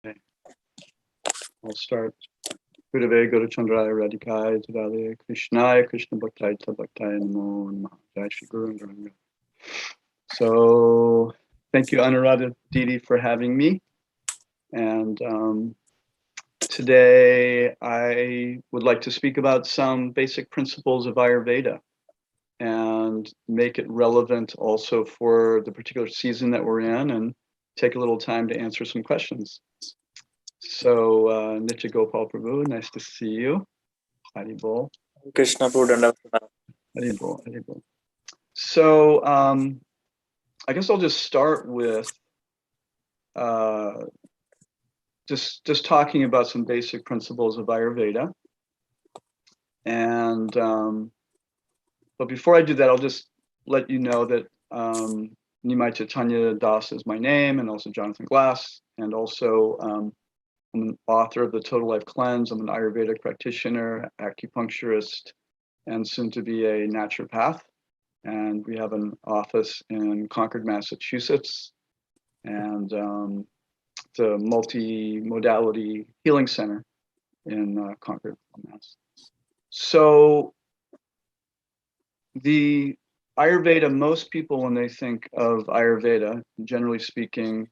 Okay, I'll start. Gurave Guru Chandraya Radhikaya Jadale Krishnaya Krishna Bhaktaya Bhaktaya Namo Namaha Jai Shri Guru and Guru. So thank you, Anuradha Didi, for having me. And today I would like to speak about some basic principles of Ayurveda and make it relevant also for the particular season that we're in, and take a little time to answer some questions. So, Nitya Gopal Prabhu, nice to see you. Hari Bol. Krishna Pudanda. Hari Bol, Hari Bol. So, I guess I'll just start with just talking about some basic principles of Ayurveda. And but before I do that, I'll just let you know that Nimai Caitanya Das is my name, and also Jonathan Glass, and also I'm an author of the Total Life Cleanse. I'm an Ayurvedic practitioner, acupuncturist, and soon to be a naturopath. And we have an office in Concord, Massachusetts, and it's a multi-modality healing center in Concord, Mass. So the Ayurveda, most people, when they think of Ayurveda, generally speaking,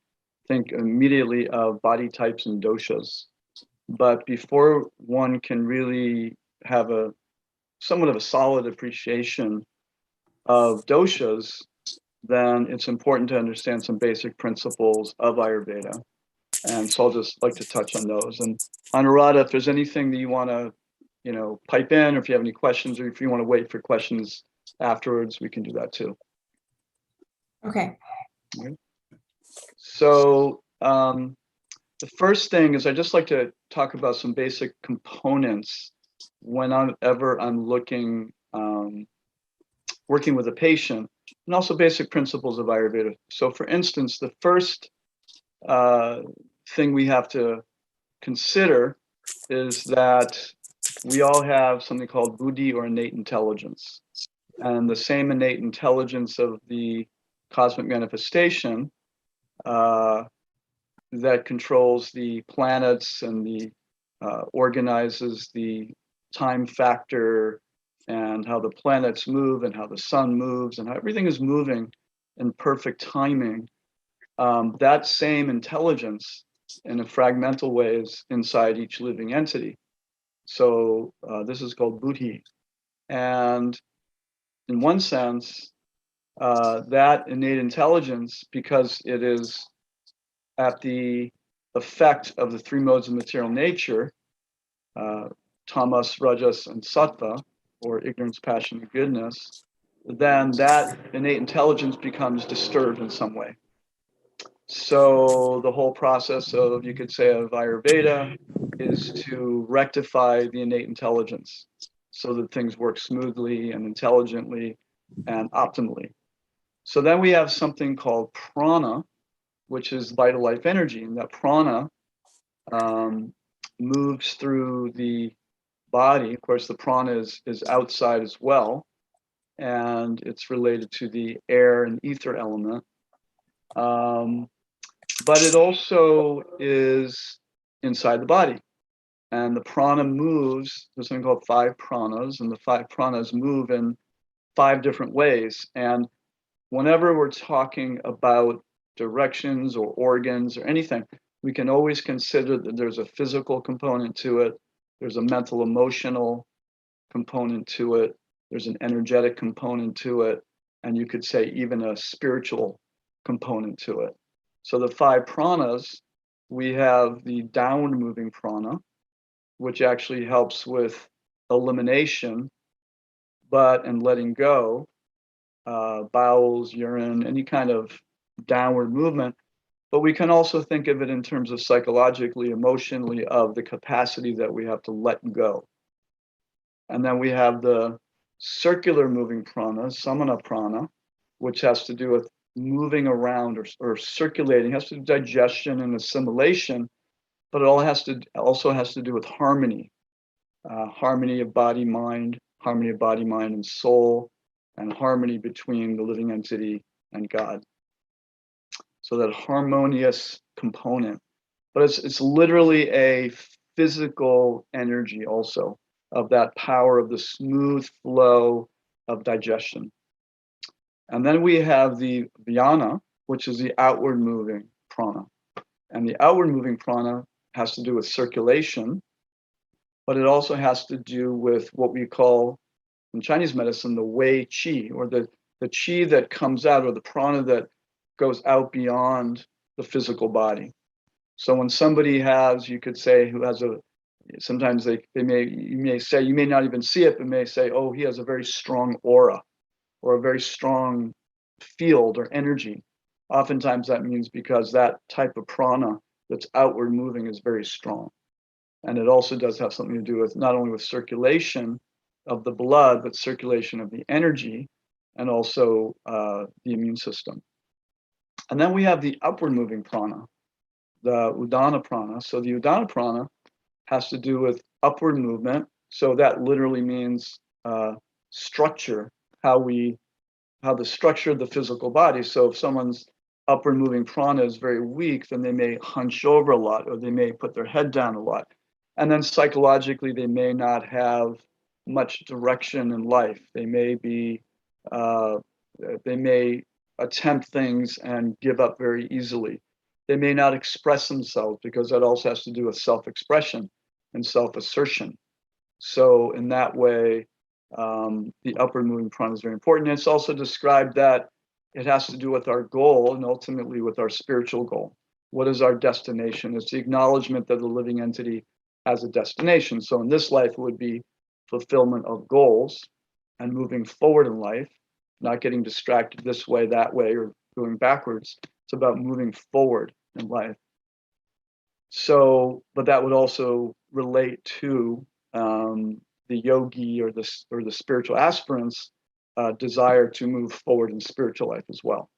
think immediately of body types and doshas. But before one can really have a somewhat of a solid appreciation of doshas, then it's important to understand some basic principles of Ayurveda. And so I'll just like to touch on those. And Anuradha, if there's anything that you want to, pipe in, or if you have any questions, or if you want to wait for questions afterwards, we can do that too. Okay. So the first thing is I just like to talk about some basic components whenever I'm looking, working with a patient, and also basic principles of Ayurveda. So for instance, the first thing we have to consider is that we all have something called buddhi, or innate intelligence. And the same innate intelligence of the cosmic manifestation that controls the planets and the organizes the time factor and how the planets move and how the sun moves and how everything is moving in perfect timing. That same intelligence in a fragmental way is inside each living entity. So this is called buddhi. And in one sense, that innate intelligence, because it is at the effect of the three modes of material nature, tamas, rajas, and sattva, or ignorance, passion, and goodness, then that innate intelligence becomes disturbed in some way. So the whole process of, you could say, of Ayurveda is to rectify the innate intelligence so that things work smoothly and intelligently and optimally. So then we have something called prana, which is vital life energy, and that prana moves through the body. Of course, the prana is outside as well, and it's related to the air and ether element. But it also is inside the body. And the prana moves, there's something called 5 pranas, and the 5 pranas move in 5 different ways. And whenever we're talking about directions or organs or anything, we can always consider that there's a physical component to it, there's a mental, emotional component to it, there's an energetic component to it, and you could say even a spiritual component to it. So the 5 pranas, we have the downward moving prana, which actually helps with elimination, and letting go, bowels, urine, any kind of downward movement. But we can also think of it in terms of psychologically, emotionally, of the capacity that we have to let go. And then we have the circular moving prana, samana prana, which has to do with moving around or circulating, has to do with digestion and assimilation, but it also has to do with harmony, harmony of body, mind, and soul, and harmony between the living entity and God. So that harmonious component. but it's literally a physical energy also of that power of the smooth flow of digestion. And then we have the Vyana, which is the outward moving prana. And the outward moving prana has to do with circulation, but it also has to do with what we call in Chinese medicine the Wei Qi, or the qi that comes out, or the prana that goes out beyond the physical body. So when somebody has, you could say, who has sometimes you may say, you may not even see it, but may say, oh, he has a very strong aura or a very strong field or energy. Oftentimes that means because that type of prana that's outward moving is very strong. And it also does have something to do with not only with circulation of the blood, but circulation of the energy and also the immune system. And then we have the upward moving prana, the Udana prana. So the Udana prana has to do with upward movement. So that literally means structure, how the structure of the physical body. So if someone's upward moving prana is very weak, then they may hunch over a lot, or they may put their head down a lot. And then psychologically, they may not have much direction in life. They may attempt things and give up very easily. They may not express themselves, because that also has to do with self-expression and self-assertion. So in that way, the upward moving prana is very important. And it's also described that it has to do with our goal and ultimately with our spiritual goal. What is our destination? It's the acknowledgement that the living entity has a destination. So in this life, it would be fulfillment of goals and moving forward in life, not getting distracted this way, that way, or going backwards. It's about moving forward in life. So, but that would also relate to the yogi or the spiritual aspirant's desire to move forward in spiritual life as well.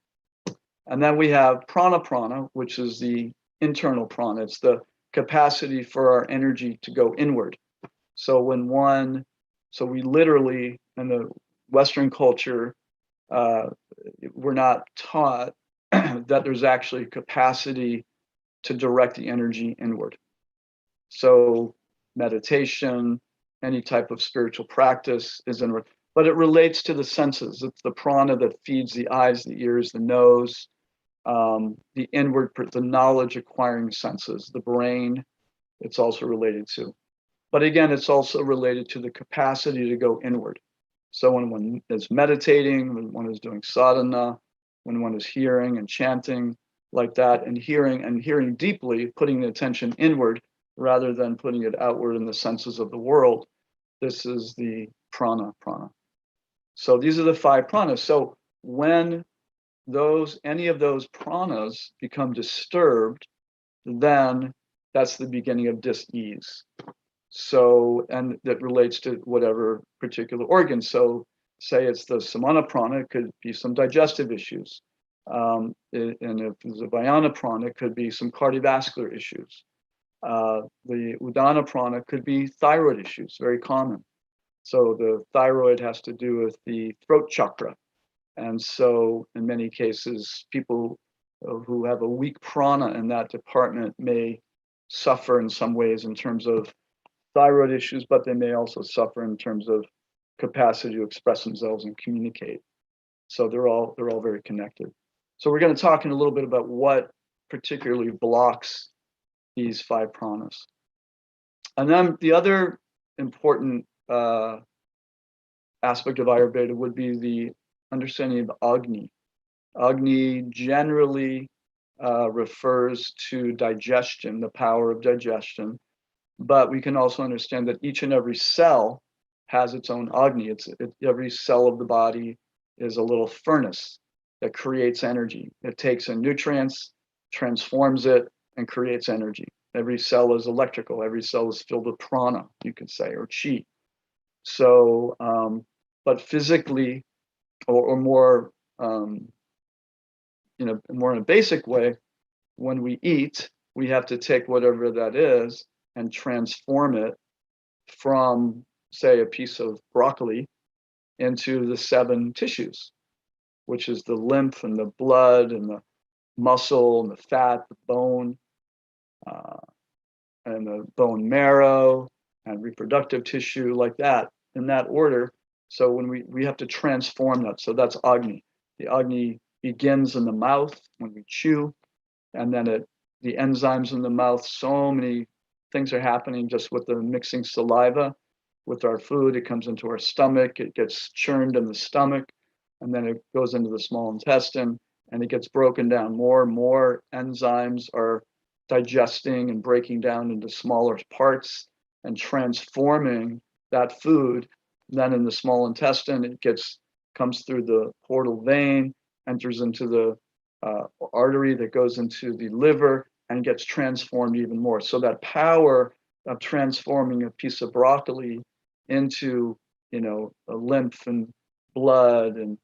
And then we have prana, which is the internal prana. It's the capacity for our energy to go inward. So we literally, in the Western culture, we're not taught that there's actually capacity to direct the energy inward. So meditation, any type of spiritual practice is inward, but it relates to the senses. It's the prana that feeds the eyes, the ears, the nose, the inward, the knowledge acquiring senses, the brain, it's also related to. But again, it's also related to the capacity to go inward. So when one is meditating, when one is doing sadhana, when one is hearing and chanting like that, and hearing deeply, putting the attention inward rather than putting it outward in the senses of the world, this is the prana. So these are the 5 pranas. So when any of those pranas become disturbed, then that's the beginning of dis-ease. So, and that relates to whatever particular organ. So say it's the samana prana, it could be some digestive issues. And if it's a Vyana prana, it could be some cardiovascular issues. The Udana prana could be thyroid issues, very common. So the thyroid has to do with the throat chakra. And so in many cases, people who have a weak prana in that department may suffer in some ways in terms of thyroid issues, but they may also suffer in terms of capacity to express themselves and communicate. So they're all very connected. So we're going to talk in a little bit about what particularly blocks these 5 pranas. And then the other important aspect of Ayurveda would be the understanding of Agni. Agni generally refers to digestion, the power of digestion, but we can also understand that each and every cell has its own Agni. Every cell of the body is a little furnace that creates energy. It takes in nutrients, transforms it, and creates energy. Every cell is electrical. Every cell is filled with prana, you could say, or chi. So, but physically, or more, more in a basic way, when we eat, we have to take whatever that is and transform it from, say, a piece of broccoli into the 7 tissues, which is the lymph and the blood and the muscle and the fat, the bone. uh, and the bone marrow and reproductive tissue, like that, in that order. So when we have to transform that, so that's Agni. The Agni begins in the mouth when we chew, and then the enzymes in the mouth, so many things are happening just with the mixing saliva with our food. It comes into our stomach, it gets churned in the stomach, and then it goes into the small intestine, and it gets broken down. More and more enzymes are digesting and breaking down into smaller parts and transforming that food. Then in the small intestine, it comes through the portal vein, enters into the artery that goes into the liver, and gets transformed even more. So that power of transforming a piece of broccoli into, a lymph and blood and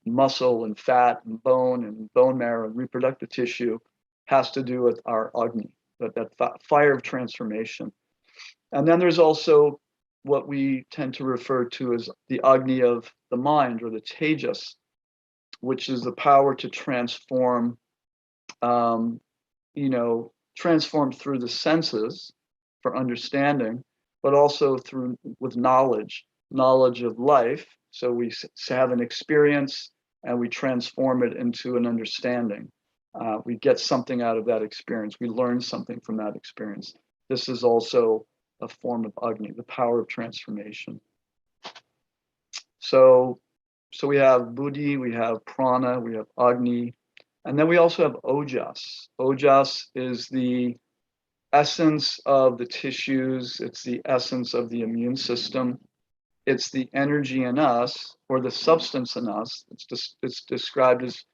muscle and fat and bone marrow and reproductive tissue has to do with our Agni, that fire of transformation. And then there's also what we tend to refer to as the Agni of the mind, or the Tejas, which is the power to transform, transform through the senses for understanding, but also with knowledge of life. So we have an experience and we transform it into an understanding. We get something out of that experience. We learn something from that experience. This is also a form of Agni, the power of transformation. So we have Buddhi, we have Prana, we have Agni, and then we also have Ojas. Ojas is the essence of the tissues. It's the essence of the immune system. It's the energy in us, or the substance in us. It's described as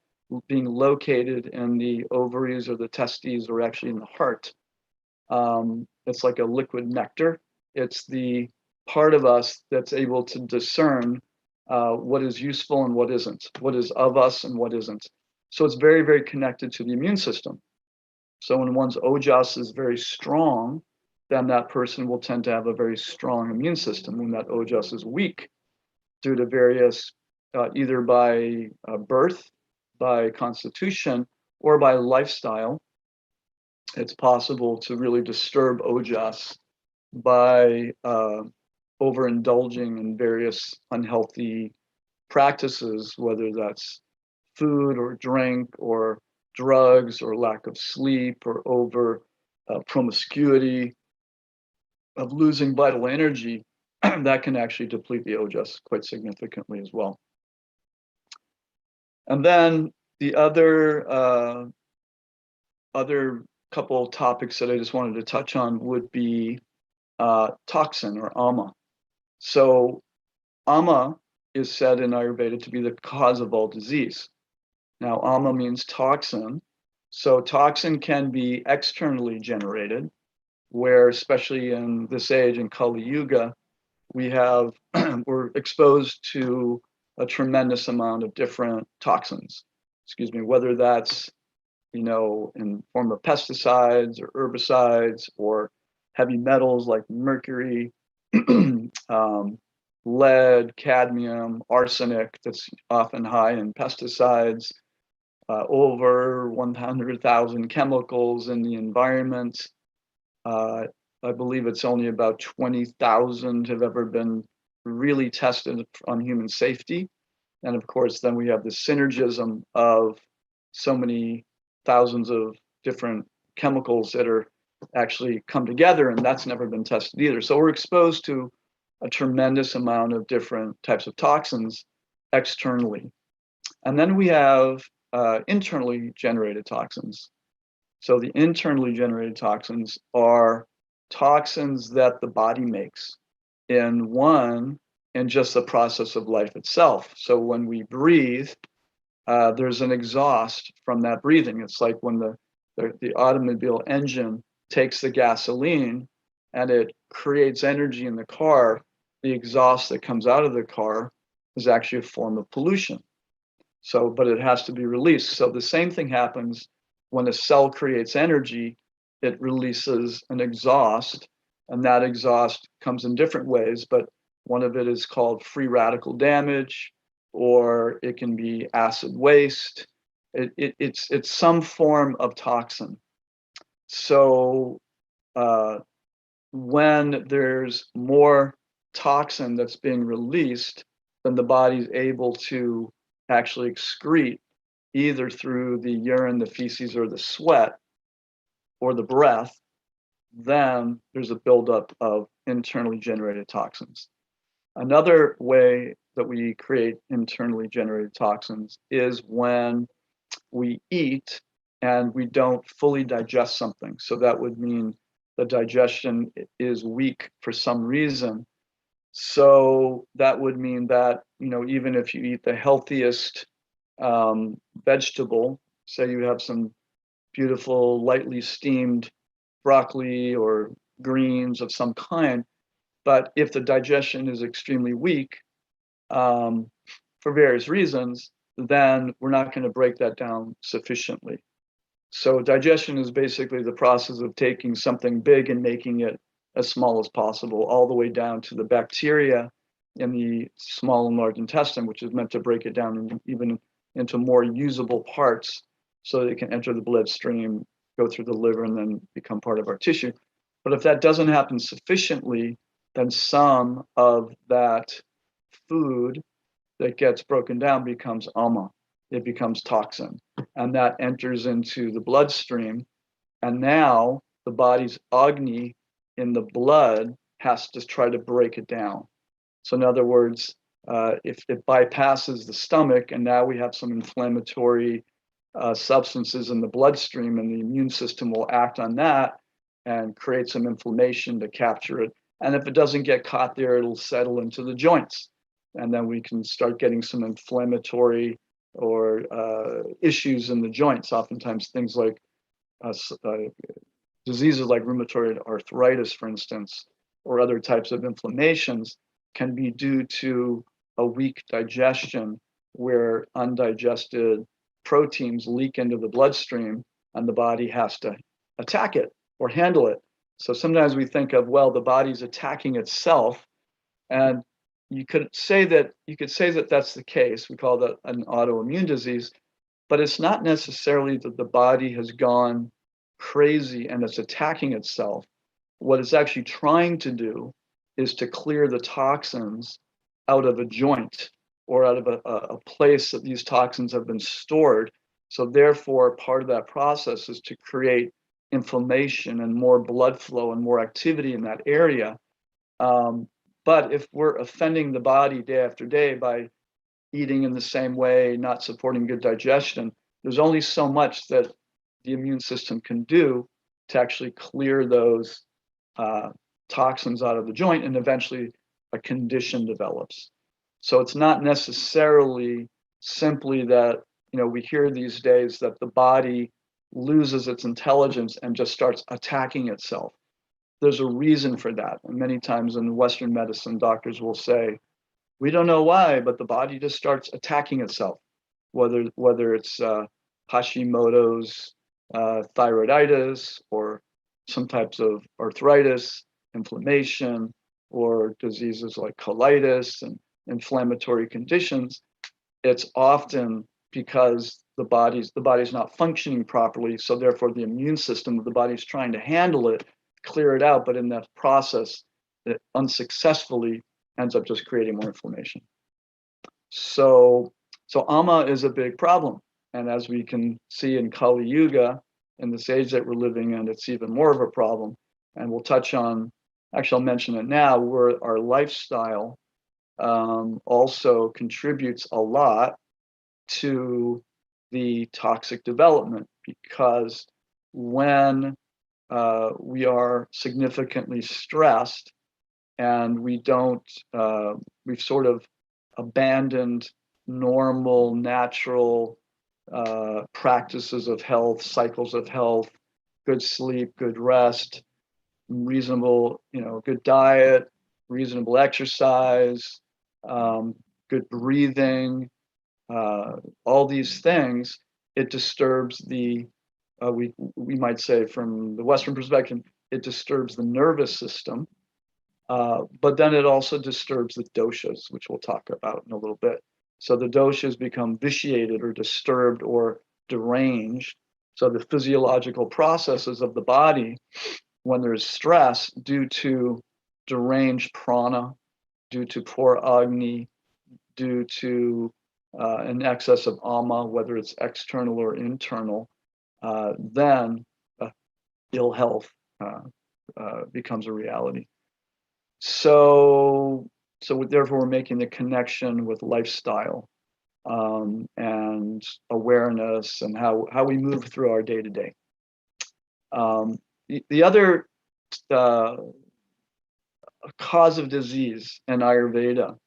being located in the ovaries or the testes, or actually in the heart. It's like a liquid nectar. It's the part of us that's able to discern what is useful and what isn't, what is of us and what isn't. So it's very, very connected to the immune system. So when one's Ojas is very strong, then that person will tend to have a very strong immune system. When that Ojas is weak, due to various, either by birth, by constitution, or by lifestyle, it's possible to really disturb Ojas by overindulging in various unhealthy practices, whether that's food or drink or drugs or lack of sleep or over promiscuity, of losing vital energy. That can actually deplete the Ojas quite significantly as well. And then the other couple topics that I just wanted to touch on would be toxin, or ama. So ama is said in Ayurveda to be the cause of all disease. Now, ama means toxin. So toxin can be externally generated, where, especially in this age, in Kali Yuga, we're exposed to a tremendous amount of different toxins, whether that's, in form of pesticides or herbicides, or heavy metals like mercury, lead, cadmium, arsenic, that's often high in pesticides, over 100,000 chemicals in the environment. I believe it's only about 20,000 have ever been really tested on human safety. And of course, then we have the synergism of so many thousands of different chemicals that are actually come together, and that's never been tested either. So we're exposed to a tremendous amount of different types of toxins externally. And then we have internally generated toxins. So the internally generated toxins are toxins that the body makes in just the process of life itself. So when we breathe, there's an exhaust from that breathing. It's like when the automobile engine takes the gasoline and it creates energy in the car, the exhaust that comes out of the car is actually a form of pollution. So, but it has to be released. So the same thing happens when a cell creates energy. It releases an exhaust, and that exhaust comes in different ways, but one of it is called free radical damage, or it can be acid waste. It's some form of toxin. So when there's more toxin that's being released, then the body's able to actually excrete either through the urine, the feces, or the sweat, or the breath. Then there's a buildup of internally generated toxins. Another way that we create internally generated toxins is when we eat and we don't fully digest something. So that would mean the digestion is weak for some reason. So that would mean that, even if you eat the healthiest vegetable, say you have some beautiful, lightly steamed broccoli or greens of some kind, but if the digestion is extremely weak for various reasons, then we're not going to break that down sufficiently. So digestion is basically the process of taking something big and making it as small as possible, all the way down to the bacteria in the small and large intestine, which is meant to break it down even into more usable parts so that it can enter the bloodstream, go through the liver, and then become part of our tissue. But if that doesn't happen sufficiently, then some of that food that gets broken down becomes ama. It becomes toxin, and that enters into the bloodstream. And now the body's agni in the blood has to try to break it down. So in other words, if it bypasses the stomach, and now we have some inflammatory substances in the bloodstream, and the immune system will act on that and create some inflammation to capture it. And if it doesn't get caught there, it'll settle into the joints. And then we can start getting some inflammatory or issues in the joints. Oftentimes things like diseases like rheumatoid arthritis, for instance, or other types of inflammations can be due to a weak digestion where undigested proteins leak into the bloodstream and the body has to attack it or handle it. So sometimes we think of, well, the body's attacking itself, and you could say that that's the case. We call that an autoimmune disease, but it's not necessarily that the body has gone crazy and it's attacking itself. What it's actually trying to do is to clear the toxins out of a joint or out of a place that these toxins have been stored. So therefore, part of that process is to create inflammation and more blood flow and more activity in that area. But if we're offending the body day after day by eating in the same way, not supporting good digestion, there's only so much that the immune system can do to actually clear those toxins out of the joint, and eventually a condition develops. So it's not necessarily simply that, we hear these days that the body loses its intelligence and just starts attacking itself. There's a reason for that. And many times in Western medicine, doctors will say, we don't know why, but the body just starts attacking itself, whether it's Hashimoto's thyroiditis, or some types of arthritis, inflammation, or diseases like colitis and inflammatory conditions. It's often because the body's not functioning properly, so therefore the immune system of the body's trying to handle it, clear it out, but in that process, it unsuccessfully ends up just creating more inflammation. So ama is a big problem. And as we can see in Kali Yuga, in this age that we're living in, it's even more of a problem. And we'll touch on, actually I'll mention it now, where our lifestyle also contributes a lot to the toxic development, because when we are significantly stressed and we've sort of abandoned normal, natural practices of health, cycles of health, good sleep, good rest, reasonable, good diet, reasonable exercise, good breathing, all these things, it disturbs we might say from the Western perspective, it disturbs the nervous system, but then it also disturbs the doshas, which we'll talk about in a little bit. So the doshas become vitiated or disturbed or deranged. So the physiological processes of the body, when there's stress due to deranged prana, due to poor agni, due to an excess of ama, whether it's external or internal, then ill health becomes a reality. So therefore, we're making the connection with lifestyle and awareness and how we move through our day to day. The other cause of disease in Ayurveda,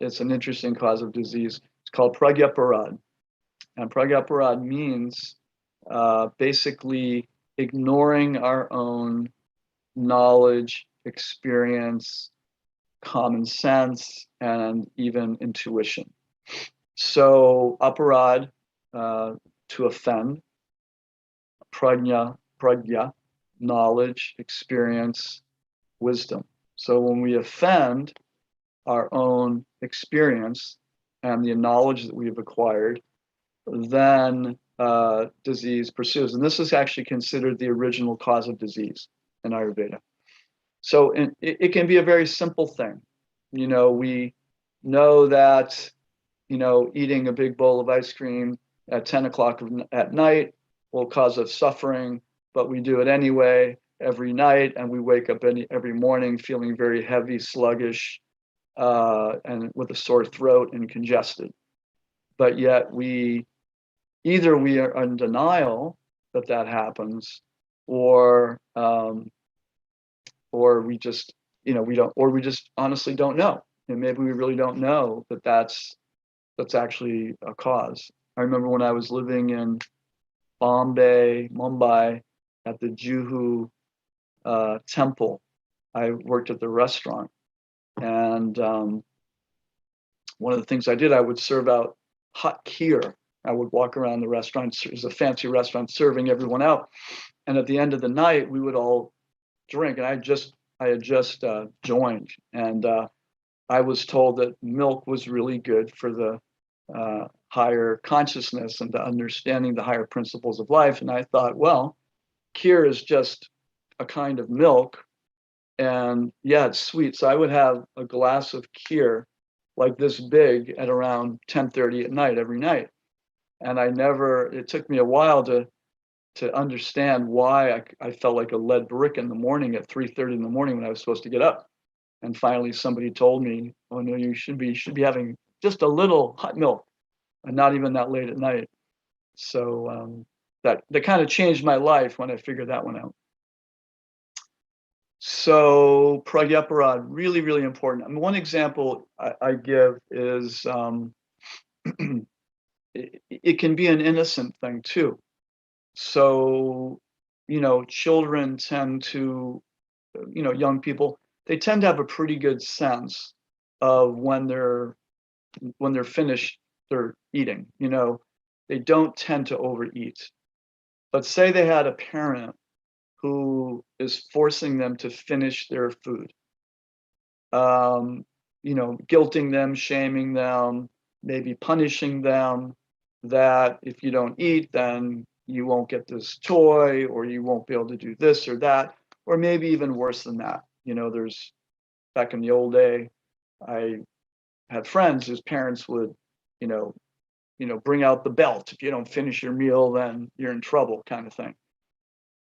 it's an interesting cause of disease. It's called pragyaparad. And pragyaparad means basically ignoring our own knowledge, experience, common sense, and even intuition. So aparad, to offend, pragya, knowledge, experience, wisdom. So when we offend our own experience and the knowledge that we have acquired, then disease pursues. And this is actually considered the original cause of disease in Ayurveda. So it can be a very simple thing. We know that, eating a big bowl of ice cream at 10 o'clock at night will cause us suffering, but we do it anyway every night, and we wake up every morning feeling very heavy, sluggish, and with a sore throat and congested. But yet either we are in denial that happens, or we just, we don't, or we just honestly don't know. And maybe we really don't know that's actually a cause. I remember when I was living in Mumbai, at the Juhu temple, I worked at the restaurant. And one of the things I did, I would serve out hot kheer. I would walk around the restaurant. It was a fancy restaurant, serving everyone out. And at the end of the night, we would all drink. And I had just joined. And I was told that milk was really good for the higher consciousness and the understanding the higher principles of life. And I thought, well, kheer is just a kind of milk. And yeah, it's sweet. So I would have a glass of kheer like this big at around 10:30 at night every night. And it took me a while to understand why I felt like a lead brick in the morning at 3:30 in the morning when I was supposed to get up. And finally somebody told me, oh no, you should be having just a little hot milk, and not even that late at night. So that kind of changed my life when I figured that one out. So pragyaparad, really, really important. I mean, one example I give is it can be an innocent thing too. So, children tend to, young people, they tend to have a pretty good sense of when they're finished their eating. They don't tend to overeat. But say they had a parent who is forcing them to finish their food, guilting them, shaming them, maybe punishing them, that if you don't eat, then you won't get this toy, or you won't be able to do this or that, or maybe even worse than that. There's, back in the old day, I had friends whose parents would, bring out the belt. If you don't finish your meal, then you're in trouble, kind of thing.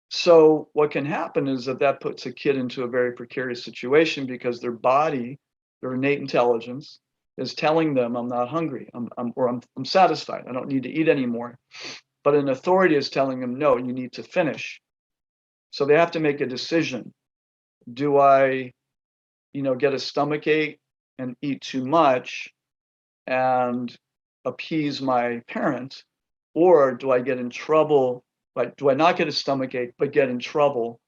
So what can happen is that puts a kid into a very precarious situation, because their body, their innate intelligence, is telling them, I'm not hungry, I'm satisfied, I don't need to eat anymore. But an authority is telling them, no, you need to finish. So they have to make a decision. Do I, get a stomachache and eat too much and appease my parent, or do I get in trouble? Like, do I not get a stomachache but get in trouble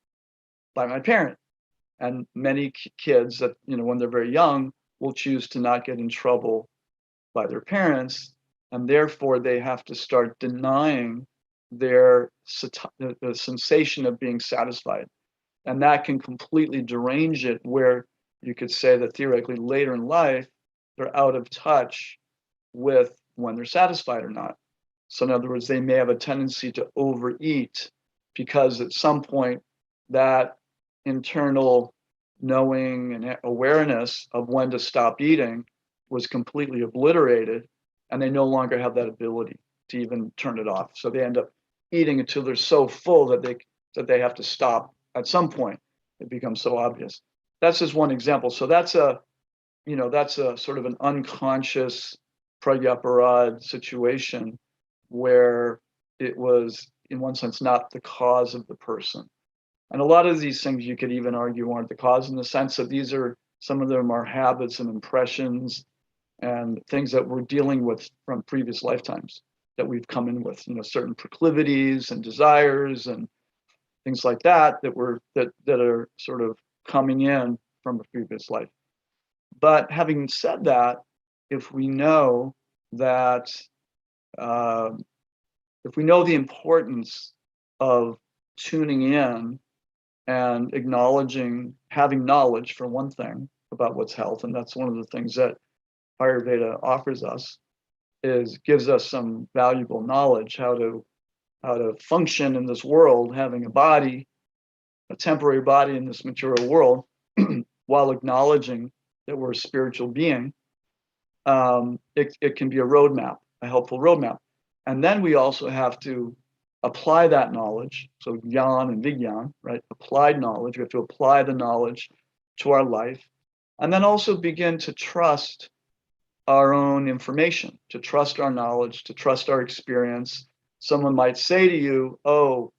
by my parent? And many kids that, when they're very young, will choose to not get in trouble by their parents, and therefore they have to start denying the sensation of being satisfied. And that can completely derange it, where you could say that theoretically later in life, they're out of touch with when they're satisfied or not. So in other words, they may have a tendency to overeat because at some point that internal knowing and awareness of when to stop eating was completely obliterated, and they no longer have that ability to even turn it off. So they end up eating until they're so full that they have to stop at some point. It becomes so obvious. That's just one example. So that's a sort of an unconscious pragyaparad situation where it was, in one sense, not the cause of the person. And a lot of these things you could even argue aren't the cause, in the sense that some of them are habits and impressions and things that we're dealing with from previous lifetimes that we've come in with, certain proclivities and desires and things like that that are sort of coming in from a previous life. But having said that, if we know that, if we know the importance of tuning in and acknowledging, having knowledge for one thing about what's health, and that's one of the things that Ayurveda offers us, gives us some valuable knowledge how to function in this world, having a temporary body in this material world, while acknowledging that we're a spiritual being. It can be a roadmap, a helpful roadmap. And then we also have to apply that knowledge. So Jnana and Vigyan, right? Applied knowledge. We have to apply the knowledge to our life. And then also begin to trust our own information, to trust our knowledge, to trust our experience. Someone might say to you, oh,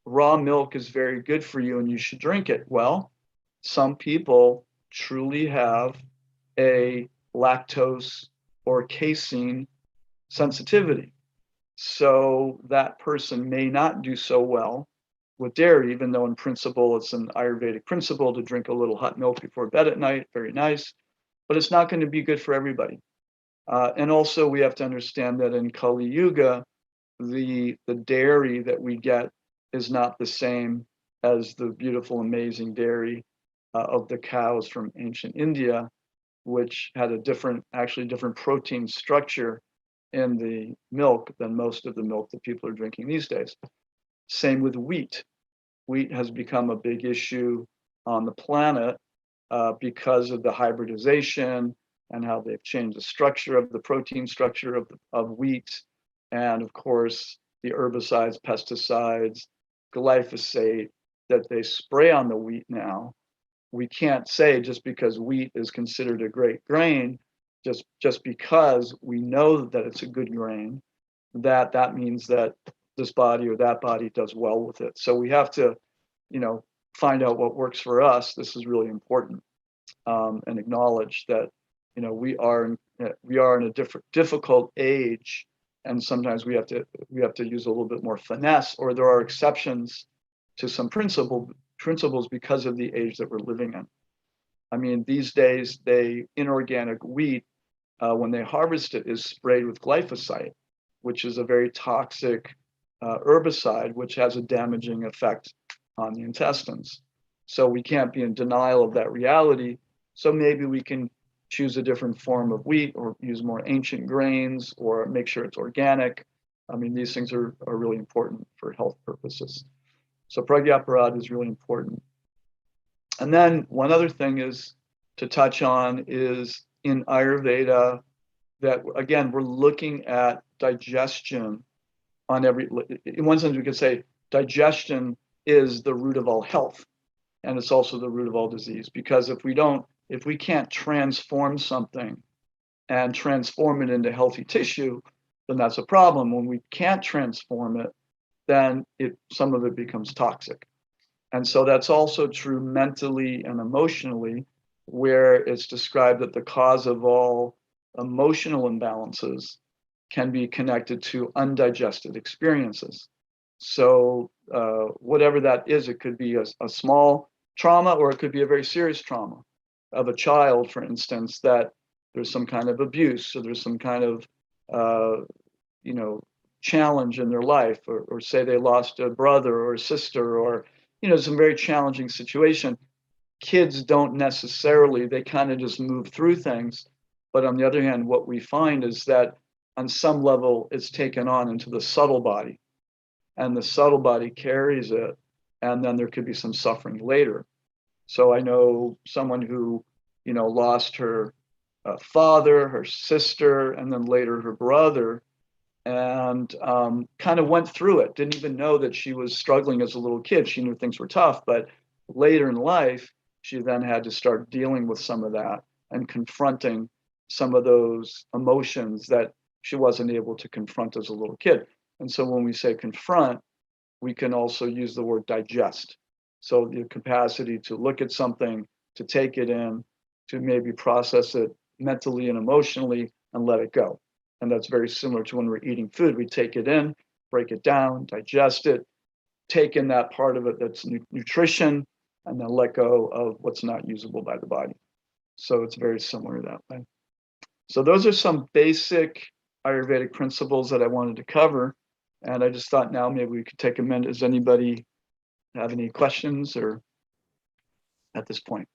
raw milk is very good for you and you should drink it. Well, some people truly have a lactose or casein sensitivity. So that person may not do so well with dairy, even though in principle it's an Ayurvedic principle to drink a little hot milk before bed at night, very nice, but it's not going to be good for everybody. And also we have to understand that in Kali Yuga, the dairy that we get is not the same as the beautiful, amazing dairy of the cows from ancient India, which had a different protein structure in the milk than most of the milk that people are drinking these days. Same with wheat. Wheat has become a big issue on the planet because of the hybridization and how they've changed the structure of the protein structure of wheat. And of course, the herbicides, pesticides, glyphosate that they spray on the wheat now. We can't say just because wheat is considered a great grain, just because we know that it's a good grain, that means that this body or that body does well with it. So we have to, find out what works for us. This is really important, and acknowledge that, we are in a difficult age, and sometimes we have to use a little bit more finesse, or there are exceptions to some principles because of the age that we're living in. I mean, these days, inorganic wheat, when they harvest it, is sprayed with glyphosate, which is a very toxic herbicide, which has a damaging effect on the intestines. So we can't be in denial of that reality. So maybe we can choose a different form of wheat, or use more ancient grains, or make sure it's organic. I mean, these things are really important for health purposes. So pragyaparad is really important. And then one other thing is to touch on is in Ayurveda that, again, we're looking at digestion in one sense we could say digestion is the root of all health, and it's also the root of all disease, because if we can't transform something and transform it into healthy tissue, then that's a problem. When we can't transform it, then some of it becomes toxic. And so that's also true mentally and emotionally, where it's described that the cause of all emotional imbalances can be connected to undigested experiences. So whatever that is, it could be a small trauma, or it could be a very serious trauma of a child, for instance, that there's some kind of abuse, so there's some kind of challenge in their life, or say they lost a brother or a sister, or some very challenging situation. Kids don't necessarily, they kind of just move through things. But on the other hand, what we find is that on some level, it's taken on into the subtle body, and the subtle body carries it, and then there could be some suffering later. So I know someone who, lost her father, her sister, and then later her brother, and kind of went through it. Didn't even know that she was struggling as a little kid. She knew things were tough, but later in life, she then had to start dealing with some of that and confronting some of those emotions that she wasn't able to confront as a little kid. And so when we say confront, we can also use the word digest. So the capacity to look at something, to take it in, to maybe process it mentally and emotionally and let it go. And that's very similar to when we're eating food. We take it in, break it down, digest it, take in that part of it that's nutrition, and then let go of what's not usable by the body. So it's very similar that way. So those are some basic Ayurvedic principles that I wanted to cover. And I just thought now maybe we could take a minute. Does anybody have any questions or at this point?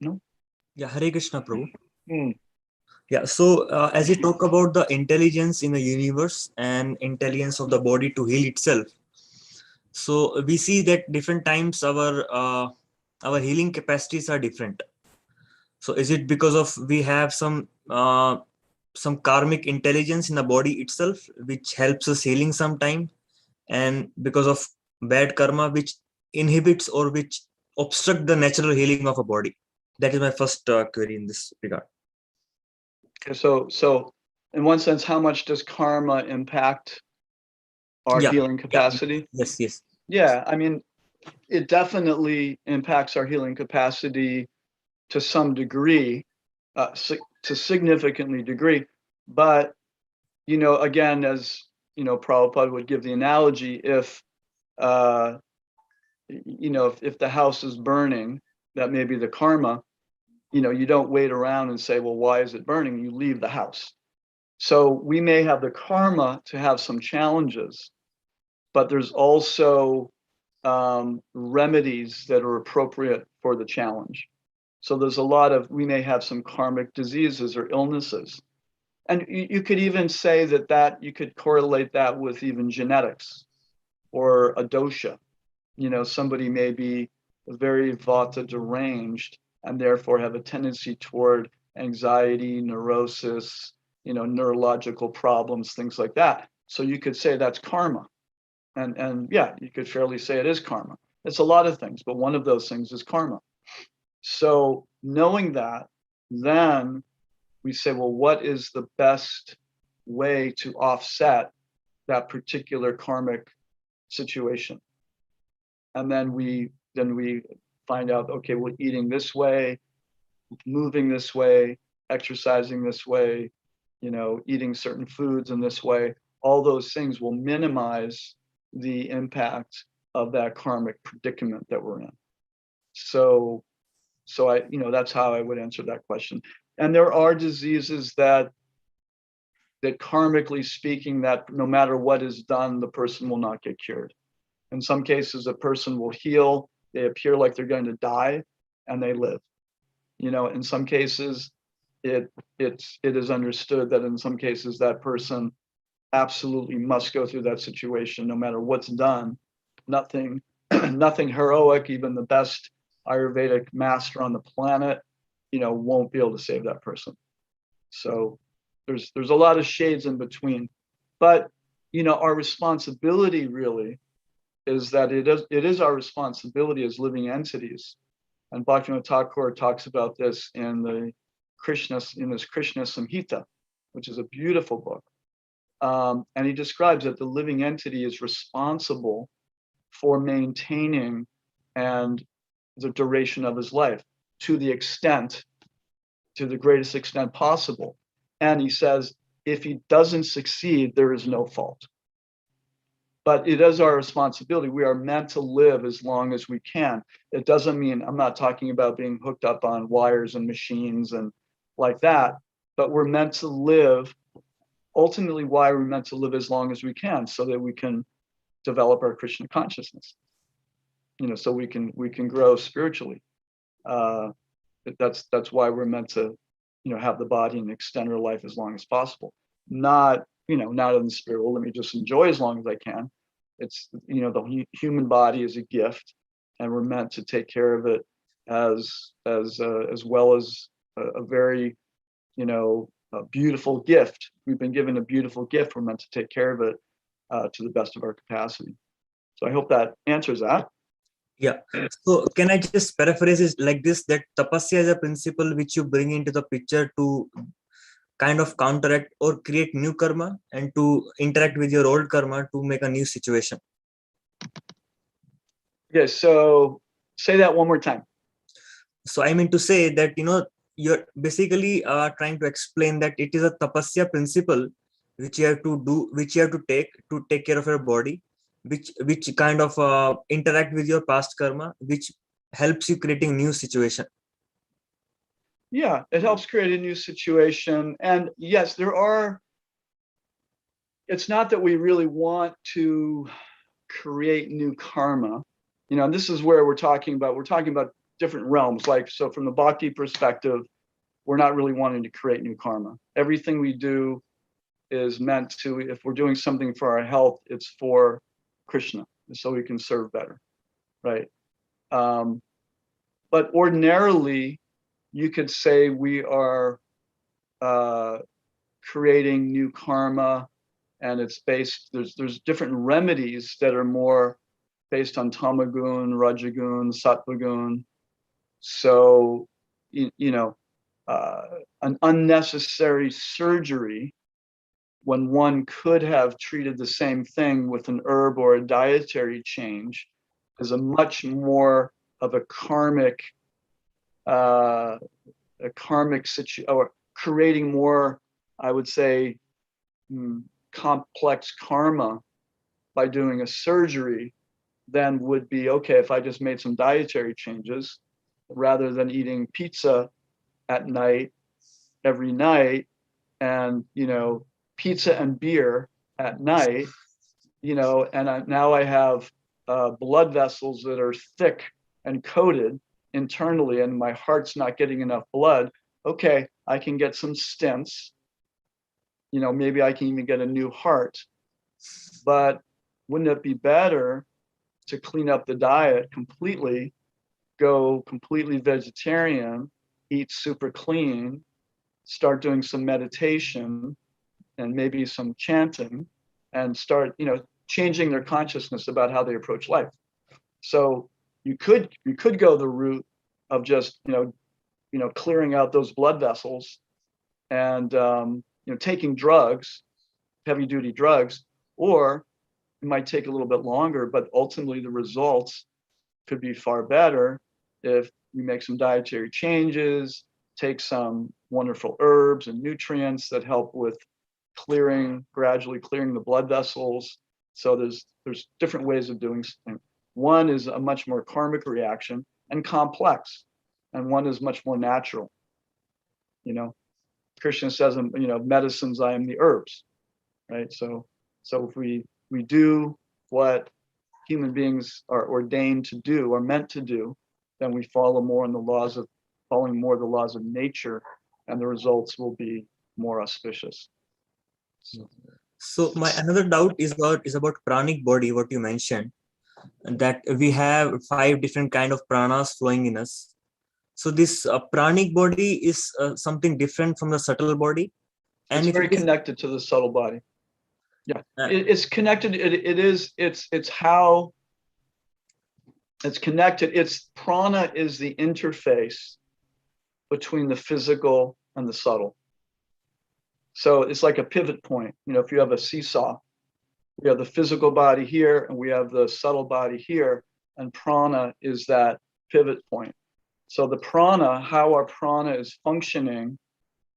No? Yeah, Hare Krishna, Prabhu. Hmm. Yeah, so as you talk about the intelligence in the universe and intelligence of the body to heal itself, so we see that different times our healing capacities are different. So is it because of we have some karmic intelligence in the body itself which helps us healing sometime, and because of bad karma which inhibits or which obstruct the natural healing of a body? That is my first query in this regard. Okay, so in one sense, how much does karma impact our Yeah. healing capacity? Yes. Yeah, I mean, it definitely impacts our healing capacity to some degree, to significantly degree. But, again, as, Prabhupada would give the analogy, if the house is burning, that may be the karma, you don't wait around and say, well, why is it burning? You leave the house. So we may have the karma to have some challenges, but there's also remedies that are appropriate for the challenge. So there's we may have some karmic diseases or illnesses. And you could even say that you could correlate that with even genetics or a dosha. Somebody may be very vata deranged and therefore have a tendency toward anxiety, neurosis, neurological problems, things like that. So you could say that's karma. And yeah, you could fairly say it is karma. It's a lot of things, but one of those things is karma. So knowing that, then we say, well, what is the best way to offset that particular karmic situation? And then we find out, okay, we're eating this way, moving this way, exercising this way, eating certain foods in this way. All those things will minimize the impact of that karmic predicament that we're in. So I, that's how I would answer that question. And there are diseases that karmically speaking, that no matter what is done, the person will not get cured. In some cases, a person will heal, they appear like they're going to die, and they live. In some cases, it is understood that in some cases that person absolutely must go through that situation, no matter what's done. Nothing heroic, even the best Ayurvedic master on the planet, won't be able to save that person. So there's a lot of shades in between. But, our responsibility really is that it is our responsibility as living entities. And Bhaktivinoda Thakur talks about this in his Krishna Samhita, which is a beautiful book. And he describes that the living entity is responsible for maintaining and the duration of his life to the greatest extent possible. And he says, if he doesn't succeed, there is no fault. But it is our responsibility. We are meant to live as long as we can. It doesn't mean, I'm not talking about being hooked up on wires and machines and like that, but we're meant to live. Ultimately, why we're meant to live as long as we can, so that we can develop our Krishna consciousness. So we can grow spiritually. That's why we're meant to have the body and extend our life as long as possible. Not not in the spirit, well, let me just enjoy as long as I can. It's the human body is a gift, and we're meant to take care of it as well as a very a beautiful gift. We've been given a beautiful gift. We're meant to take care of it to the best of our capacity. So I hope that answers that. Yeah. So can I just paraphrase it like this, that tapasya is a principle which you bring into the picture to kind of counteract or create new karma and to interact with your old karma to make a new situation? Okay, so say that one more time. So I mean to say that, you're basically trying to explain that it is a tapasya principle which you have to do, which you have to take care of your body, which kind of interact with your past karma, which helps you creating new situation. Yeah, it helps create a new situation. And yes, it's not that we really want to create new karma. And this is where we're talking about different realms. Like, so from the Bhakti perspective, we're not really wanting to create new karma. Everything we do is meant to, if we're doing something for our health, it's for Krishna, so we can serve better, right? But ordinarily, you could say we are creating new karma, and it's based, there's different remedies that are more based on tamagun, rajagun, sattvagun. So, an unnecessary surgery when one could have treated the same thing with an herb or a dietary change is a much more of a karmic situation, or creating more, I would say, complex karma by doing a surgery than would be, okay, if I just made some dietary changes rather than eating pizza at night every night, and pizza and beer at night, and now I have blood vessels that are thick and coated internally, and my heart's not getting enough blood. Okay, I can get some stents. Maybe I can even get a new heart. But wouldn't it be better to clean up the diet completely, go completely vegetarian, eat super clean, start doing some meditation and maybe some chanting, and start, changing their consciousness about how they approach life. So you could go the route of just, clearing out those blood vessels and, taking drugs, heavy duty drugs, or it might take a little bit longer, but ultimately the results could be far better if you make some dietary changes, take some wonderful herbs and nutrients that help with gradually clearing the blood vessels. So there's different ways of doing things. One is a much more karmic reaction and complex, and one is much more natural. Krishna says, medicines, I am the herbs, right? So if we do what human beings are ordained to do, or meant to do, then we follow more in the laws of nature, and the results will be more auspicious. So my another doubt is about pranic body, what you mentioned, that we have 5 different kind of pranas flowing in us. So this pranic body is something different from the subtle body, and it's very connected to the subtle body. Yeah, it's connected. It's how it's connected. It's prana is the interface between the physical and the subtle. So it's like a pivot point. If you have a seesaw, we have the physical body here and we have the subtle body here, and prana is that pivot point. So the prana, how our prana is functioning,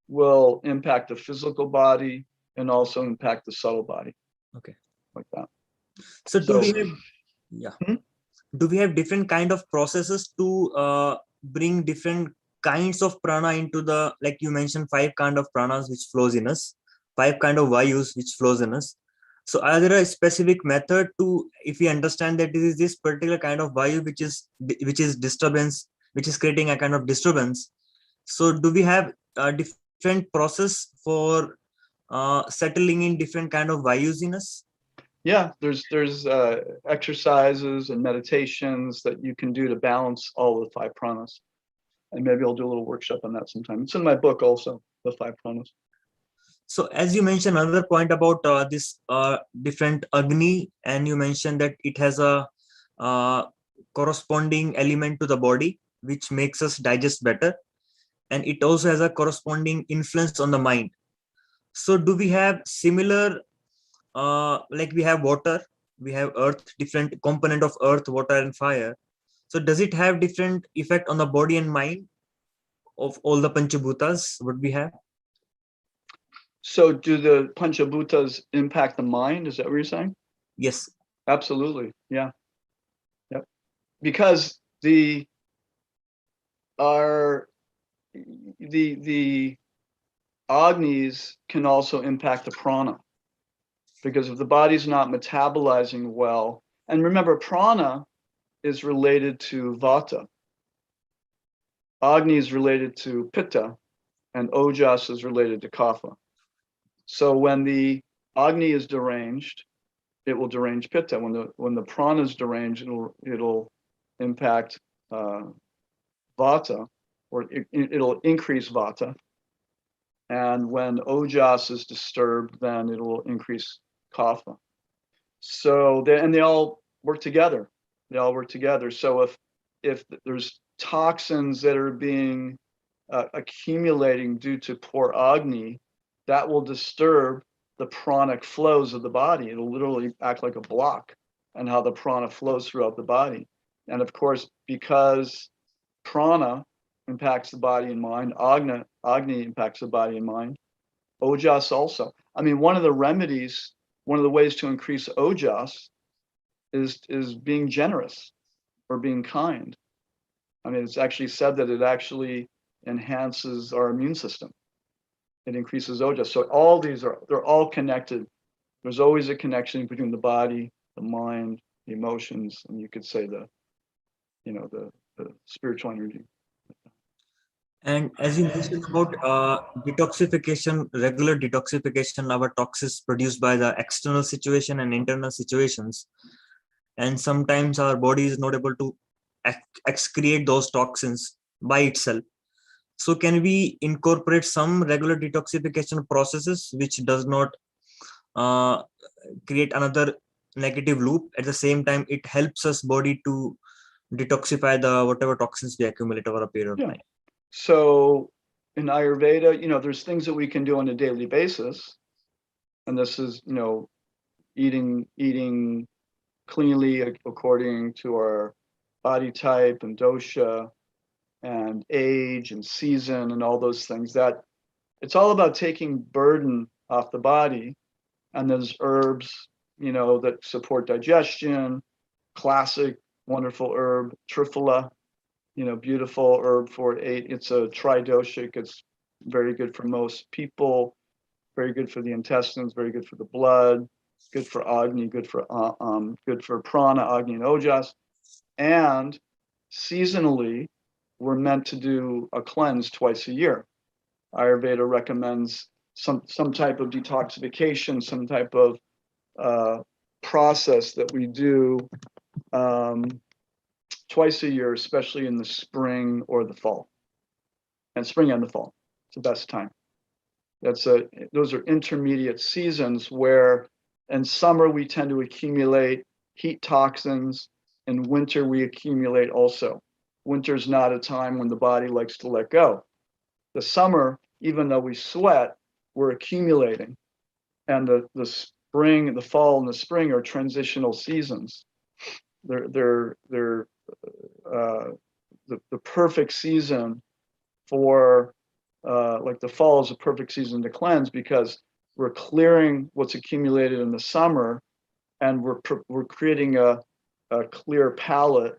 will impact the physical body and also impact the subtle body. Okay. Like that. So do we have different kind of processes to bring different kinds of prana into the, like you mentioned, 5 kind of pranas which flows in us, 5 kind of vayus which flows in us. So are there a specific method to, if we understand that this is this particular kind of vayu which is disturbance, which is creating a kind of disturbance, So do we have a different process for settling in different kind of vayus in us? Yeah, there's exercises and meditations that you can do to balance all of the 5 pranas. And maybe I'll do a little workshop on that sometime. It's in my book also, the 5 pranas. So as you mentioned another point about this different Agni, and you mentioned that it has a corresponding element to the body, which makes us digest better. And it also has a corresponding influence on the mind. So do we have similar, like we have water, we have earth, different component of earth, water and fire. So does it have different effect on the body and mind of all the Panchabhutas what we have? So do the Panchabhutas impact the mind? Is that what you're saying? Yes. Absolutely. Yeah. Yep. Because the Agnis can also impact the prana. Because if the body's not metabolizing well, and remember, prana is related to vata, Agni is related to pitta, and ojas is related to kapha. So when the Agni is deranged, it will derange pitta. When the prana is deranged, it'll impact vata, or it'll increase vata. And when ojas is disturbed, then it'll increase kapha. So they all work together. They all work together. So if there's toxins that are being accumulating due to poor Agni, that will disturb the pranic flows of the body. It'll literally act like a block on how the prana flows throughout the body. And of course, because prana impacts the body and mind, Agni impacts the body and mind, ojas also. I mean, one of the remedies, one of the ways to increase ojas is being generous or being kind. I mean, it's actually said that it actually enhances our immune system. It increases ojas. So all these they're all connected. There's always a connection between the body, the mind, the emotions, and you could say the spiritual energy. And as you mentioned about detoxification, regular detoxification, our toxins produced by the external situation and internal situations. And sometimes our body is not able to excrete those toxins by itself. So can we incorporate some regular detoxification processes which does not create another negative loop? At the same time, it helps us body to detoxify the whatever toxins we accumulate over a period of time. So in Ayurveda, there's things that we can do on a daily basis. And this is, eating cleanly according to our body type and dosha and age and season and all those things. That it's all about taking burden off the body. And there's herbs, that support digestion, classic, wonderful herb, triphala, beautiful herb for 8. It's a tridoshic. It's very good for most people, very good for the intestines, very good for the blood, good for Agni, good for prana, Agni, and ojas. And seasonally, we're meant to do a cleanse twice a year. Ayurveda recommends some type of detoxification, some type of process that we do twice a year, especially in the spring or the fall. And spring and the fall, it's the best time. Those are intermediate seasons where in summer we tend to accumulate heat toxins. In winter we accumulate also. Winter's not a time when the body likes to let go. The summer, even though we sweat, we're accumulating. And the spring, the fall and the spring are transitional seasons. They're the perfect season for like the fall is a perfect season to cleanse because we're clearing what's accumulated in the summer, and we're creating a clear palate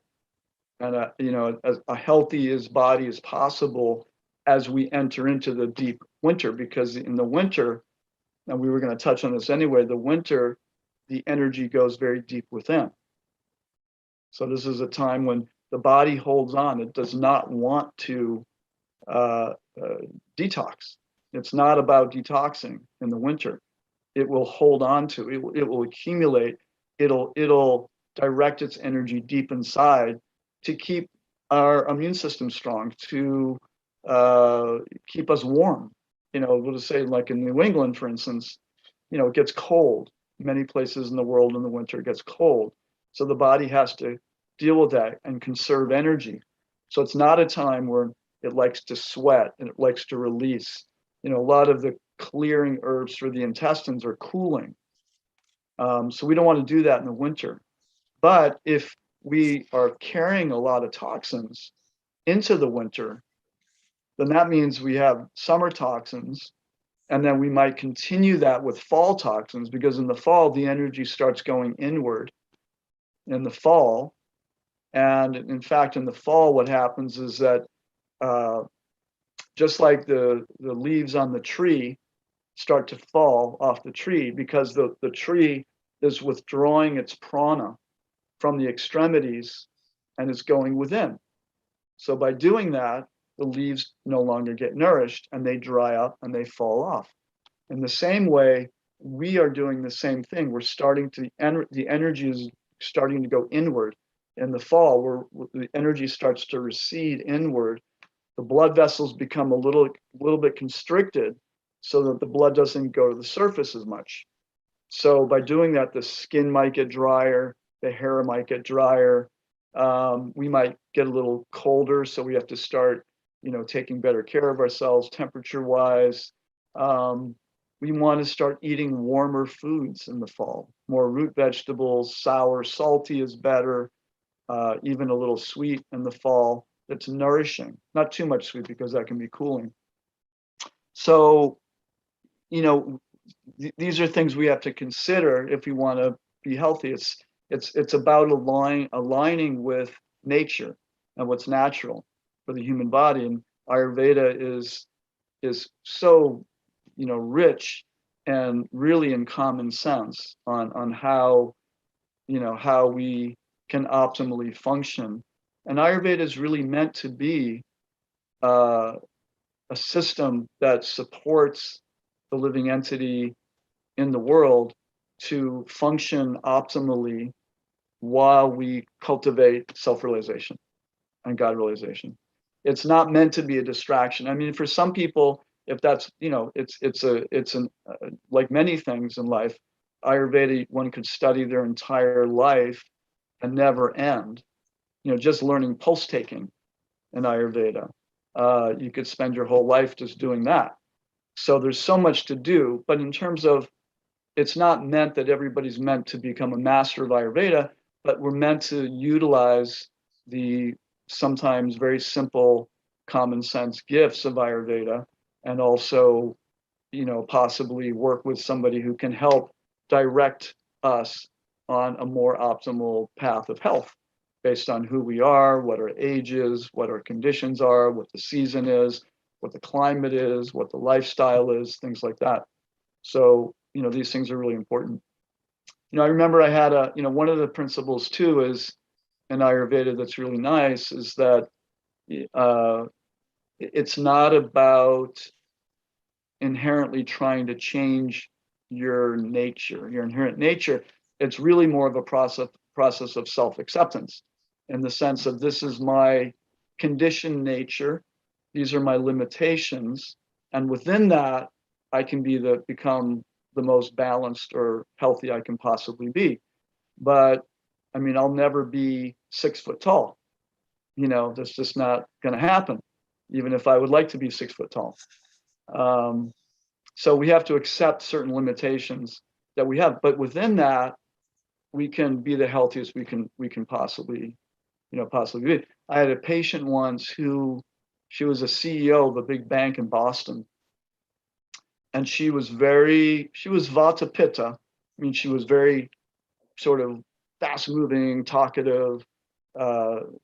and a healthy as body as possible as we enter into the deep winter. Because in the winter, and we were going to touch on this anyway, the winter, the energy goes very deep within. So this is a time when the body holds on. It does not want to detox. It's not about detoxing in the winter. It will hold on to, it will accumulate, it'll direct its energy deep inside to keep our immune system strong, to keep us warm. We'll just say, like in New England, for instance, it gets cold. Many places in the world in the winter it gets cold. So the body has to deal with that and conserve energy. So it's not a time where it likes to sweat and it likes to release. A lot of the clearing herbs for the intestines are cooling. So we don't want to do that in the winter. But if we are carrying a lot of toxins into the winter, then that means we have summer toxins, and then we might continue that with fall toxins, because in the fall, the energy starts going inward in the fall. And in fact, in the fall, what happens is that just like the leaves on the tree start to fall off the tree, because the tree is withdrawing its prana from the extremities and is going within. So by doing that, the leaves no longer get nourished and they dry up and they fall off. In the same way, we are doing the same thing. We're starting to, the energy is starting to go inward. In the fall, where the energy starts to recede inward, the blood vessels become a little bit constricted so that the blood doesn't go to the surface as much. So by doing that, the skin might get drier, the hair might get drier. We might get a little colder, so we have to start, taking better care of ourselves temperature-wise. We want to start eating warmer foods in the fall, more root vegetables, sour, salty is better, even a little sweet in the fall. That's nourishing, not too much sweet because that can be cooling. So, these are things we have to consider if we want to be healthy. It's about aligning with nature and what's natural for the human body. And Ayurveda is so, rich and really in common sense on how, how we can optimally function. And Ayurveda is really meant to be a system that supports the living entity in the world to function optimally while we cultivate self-realization and God realization. It's not meant to be a distraction. I mean, for some people, if that's, it's like many things in life, Ayurveda, one could study their entire life and never end. Just learning pulse taking in Ayurveda. You could spend your whole life just doing that. So there's so much to do, but in terms of, it's not meant that everybody's meant to become a master of Ayurveda, but we're meant to utilize the sometimes very simple common sense gifts of Ayurveda, and also, possibly work with somebody who can help direct us on a more optimal path of health based on who we are, what our age is, what our conditions are, what the season is, what the climate is, what the lifestyle is, things like that. So, these things are really important. I remember I had one of the principles too is in Ayurveda that's really nice is that it's not about inherently trying to change your nature, your inherent nature. It's really more of a process of self-acceptance, in the sense of, this is my conditioned nature, these are my limitations, and within that, I can become the most balanced or healthy I can possibly be. But I mean, I'll never be 6 foot tall. That's just not going to happen, even if I would like to be 6 foot tall. So we have to accept certain limitations that we have, but within that, we can be the healthiest we can possibly be. I had a patient once she was a CEO of a big bank in Boston, and she was Vata Pitta. I mean, she was very sort of fast-moving, talkative,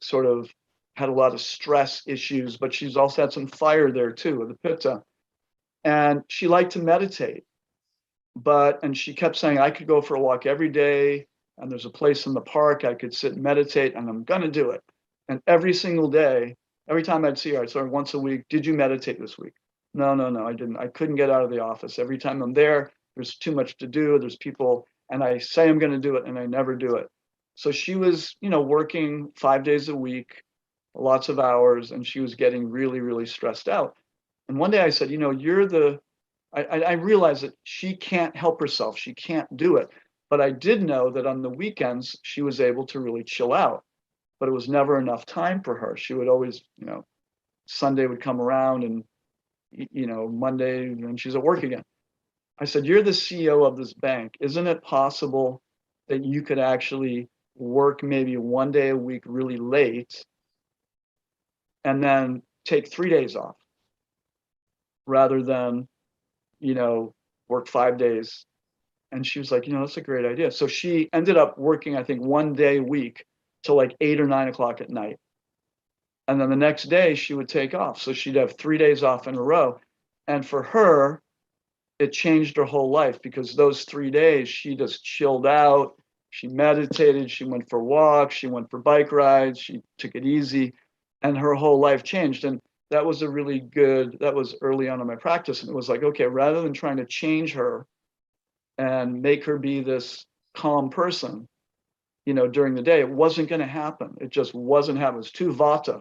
sort of had a lot of stress issues, but she's also had some fire there too with the Pitta. And she liked to meditate, and she kept saying, I could go for a walk every day, and there's a place in the park I could sit and meditate, and I'm going to do it. And every single day Every time I'd see her, I'd sort of once a week, did you meditate this week? No, I didn't. I couldn't get out of the office. Every time I'm there, there's too much to do. There's people, and I say I'm going to do it, and I never do it. So she was, working 5 days a week, lots of hours, and she was getting really, really stressed out. And one day I said, I realized that she can't help herself. She can't do it. But I did know that on the weekends, she was able to really chill out. But it was never enough time for her. She would always, Sunday would come around and, Monday, and she's at work again. I said, you're the CEO of this bank. Isn't it possible that you could actually work maybe 1 day a week really late and then take 3 days off rather than, work 5 days? And she was like, that's a great idea. So she ended up working, I think, 1 day a week till like 8 or 9 o'clock at night. And then the next day she would take off. So she'd have 3 days off in a row. And for her, it changed her whole life, because those 3 days she just chilled out. She meditated, she went for walks, she went for bike rides, she took it easy, and her whole life changed. And that was that was early on in my practice. And it was like, okay, rather than trying to change her and make her be this calm person, during the day, it wasn't going to happen. It just wasn't happening. It was too vata.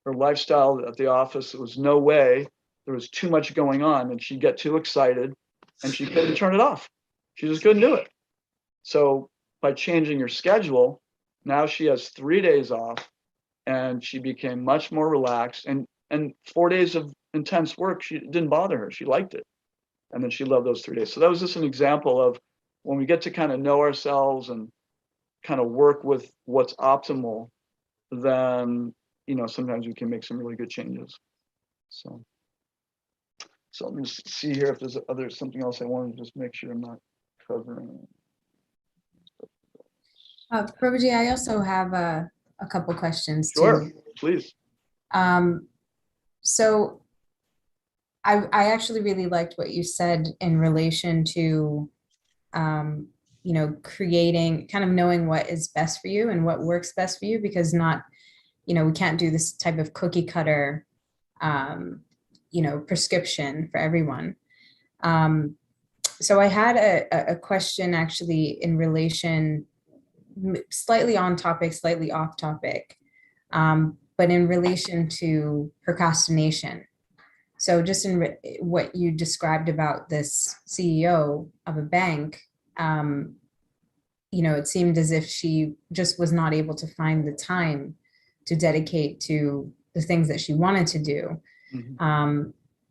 Her lifestyle at the office, it was no way. There was too much going on, and she'd get too excited and she couldn't turn it off. She just couldn't do it. So by changing her schedule, now she has 3 days off, and she became much more relaxed. And 4 days of intense work, it didn't bother her. She liked it. And then she loved those 3 days. So that was just an example of when we get to kind of know ourselves and kind of work with what's optimal, then, sometimes we can make some really good changes. So let me just see here if there's something else I wanted to just make sure I'm not covering. Prabhuji, I also have a couple questions Sure, too. please. So I actually really liked what you said in relation to, creating, kind of knowing what is best for you and what works best for you, because we can't do this type of cookie cutter, prescription for everyone. So I had a question actually in relation, slightly on topic, slightly off topic, but in relation to procrastination. So just in what you described about this CEO of a bank, it seemed as if she just was not able to find the time to dedicate to the things that she wanted to do. Mm-hmm.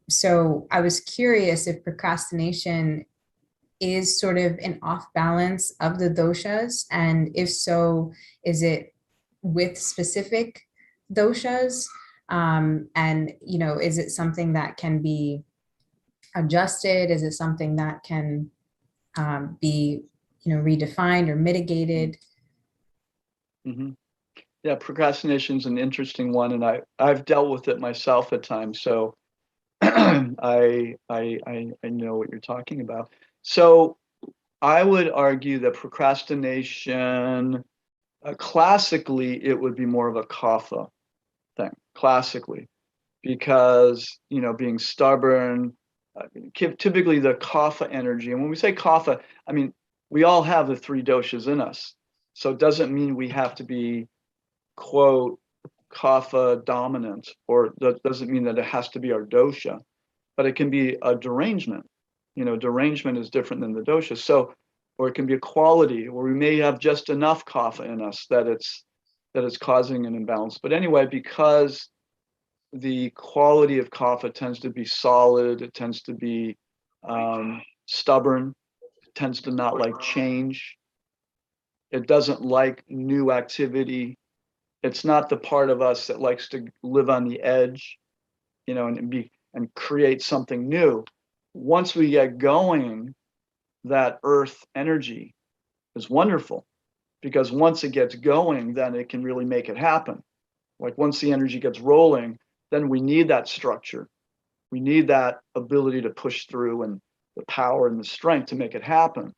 So I was curious if procrastination is sort of an off balance of the doshas, and if so, is it with specific doshas? And, is it something that can be adjusted? Is it something that can be, redefined or mitigated? Mm-hmm. Yeah, procrastination is an interesting one, and I've dealt with it myself at times. So I know what you're talking about. So I would argue that procrastination, classically, it would be more of a kapha thing, classically, because, being stubborn, typically the kapha energy. And when we say kapha, I mean, we all have the 3 doshas in us. So it doesn't mean we have to be, quote, kapha dominant, or that doesn't mean that it has to be our dosha, but it can be a derangement. Derangement is different than the dosha. So, or it can be a quality, or we may have just enough kapha in us that it's causing an imbalance. But anyway, because the quality of kapha tends to be solid, it tends to be stubborn, it tends to not like change, it doesn't like new activity. It's not the part of us that likes to live on the edge, and create something new. Once we get going, that earth energy is wonderful, because once it gets going, then it can really make it happen. Like once the energy gets rolling, then we need that structure. We need that ability to push through, and the power and the strength to make it happen.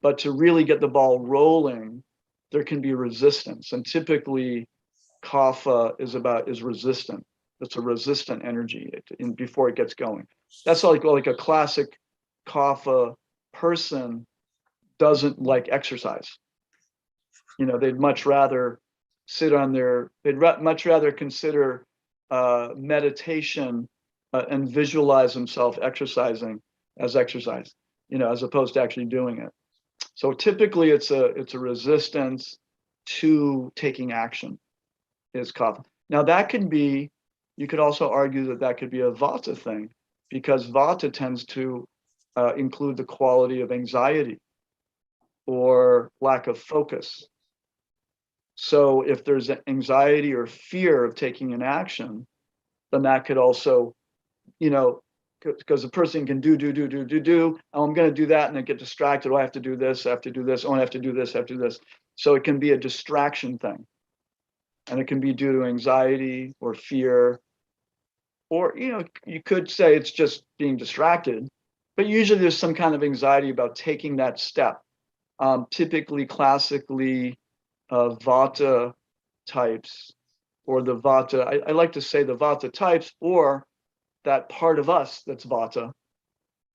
But to really get the ball rolling, there can be resistance. And typically kapha is resistant. That's a resistant energy before it gets going. That's like a classic kapha person doesn't like exercise. They'd much rather sit on much rather consider meditation and visualize themselves exercising as exercise, as opposed to actually doing it. So typically it's a resistance to taking action is kapha. Now that can be, you could also argue that could be a vata thing, because vata tends to include the quality of anxiety or lack of focus. So if there's anxiety or fear of taking an action, then that could also, because a person can do, oh, I'm going to do that, and then get distracted. Oh, I have to do this, I have to do this, oh, I have to do this, I have to do this. So it can be a distraction thing. And it can be due to anxiety or fear, or, you could say it's just being distracted, but usually there's some kind of anxiety about taking that step. Typically, classically, vata types, or the vata, I like to say the vata types, or that part of us that's vata,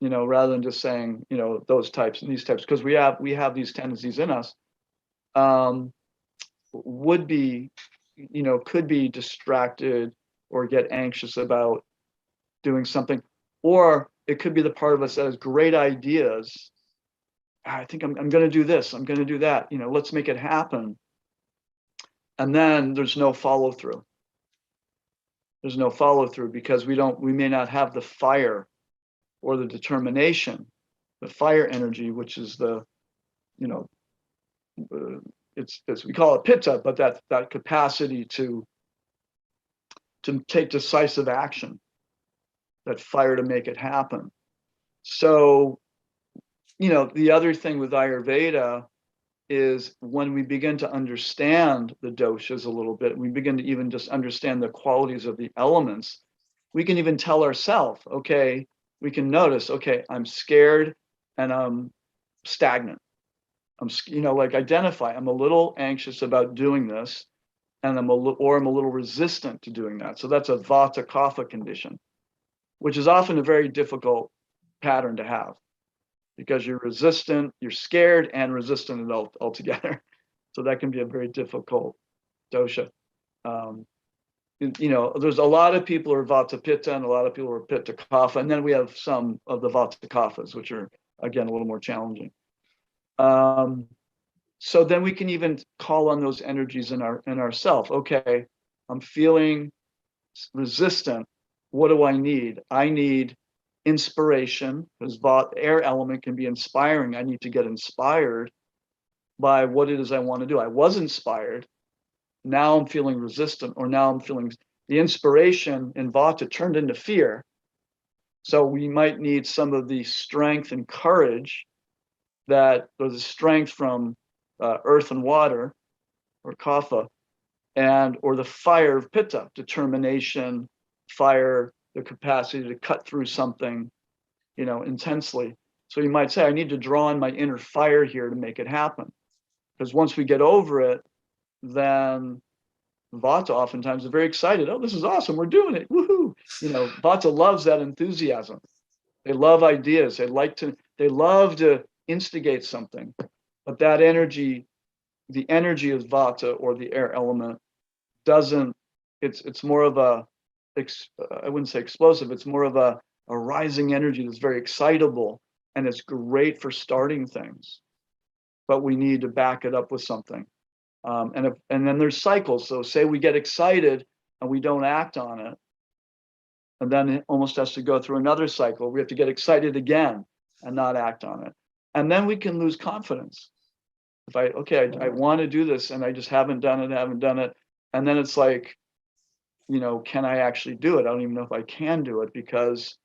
rather than just saying, those types and these types, because we have these tendencies in us, would be, could be distracted or get anxious about doing something. Or it could be the part of us that has great ideas. I think I'm going to do this, I'm going to do that, let's make it happen. And then there's no follow through. There's no follow through because we may not have the fire or the determination, the fire energy, which is the, it's we call it pitta, but that capacity to take decisive action, that fire to make it happen. So, the other thing with Ayurveda is when we begin to understand the doshas a little bit, we begin to even just understand the qualities of the elements, we can even tell ourselves, okay, we can notice, okay, I'm scared and I'm stagnant. I'm, identify, I'm a little anxious about doing this, and I'm a little resistant to doing that. So that's a vata kapha condition, which is often a very difficult pattern to have, because you're resistant, you're scared and resistant altogether. So that can be a very difficult dosha. There's a lot of people who are vata pitta and a lot of people who are pitta kapha, and then we have some of the vata kaphas, which are again a little more challenging. So then we can even call on those energies in ourself. Okay, I'm feeling resistant. What do I need? I need inspiration, because air element can be inspiring. I need to get inspired by what it is I want to do. I was inspired. Now I'm feeling resistant, or now I'm feeling the inspiration in vata turned into fear. So we might need some of the strength and courage or the strength from earth and water, or kapha, or the fire of pitta, determination, fire, the capacity to cut through something, intensely. So you might say, I need to draw on my inner fire here to make it happen. Because once we get over it, then vata oftentimes is very excited. Oh, this is awesome. We're doing it. Woohoo. Vata loves that enthusiasm. They love ideas. They love to instigate something. But that energy, the energy of vata, or the air element, it's more of I wouldn't say explosive, it's more of a rising energy that's very excitable, and it's great for starting things. But we need to back it up with something. And then there's cycles. So say we get excited and we don't act on it, and then it almost has to go through another cycle. We have to get excited again and not act on it. And then we can lose confidence. If I want to do this and I just haven't done it. And then it's like, can I actually do it? I don't even know if I can do it, because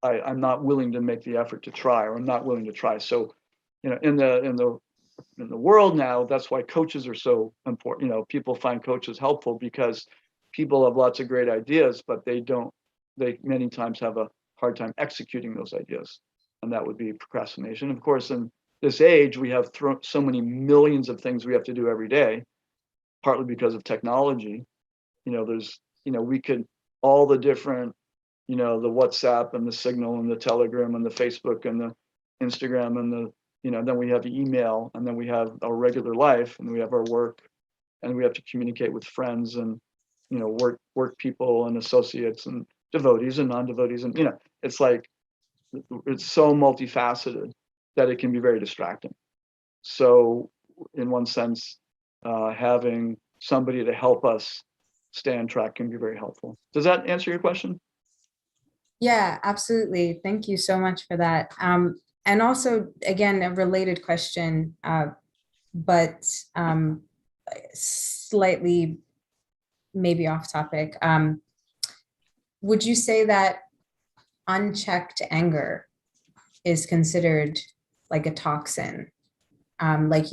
I'm not willing to make the effort to try, or I'm not willing to try. So, in the world now, that's why coaches are so important. People find coaches helpful because people have lots of great ideas, but they many times have a hard time executing those ideas. And that would be procrastination. Of course, in this age, we have so many millions of things we have to do every day, partly because of technology. We could all the different, the WhatsApp and the Signal and the Telegram and the Facebook and the Instagram and the, then we have the email, and then we have our regular life, and we have our work, and we have to communicate with friends and, work people and associates and devotees and non-devotees. And, it's like, it's so multifaceted that it can be very distracting. So in one sense, having somebody to help us stay on track can be very helpful. Does that answer your question? Yeah, absolutely. Thank you so much for that. And also, again, a related question, but slightly maybe off topic. Would you say that unchecked anger is considered like a toxin? Like,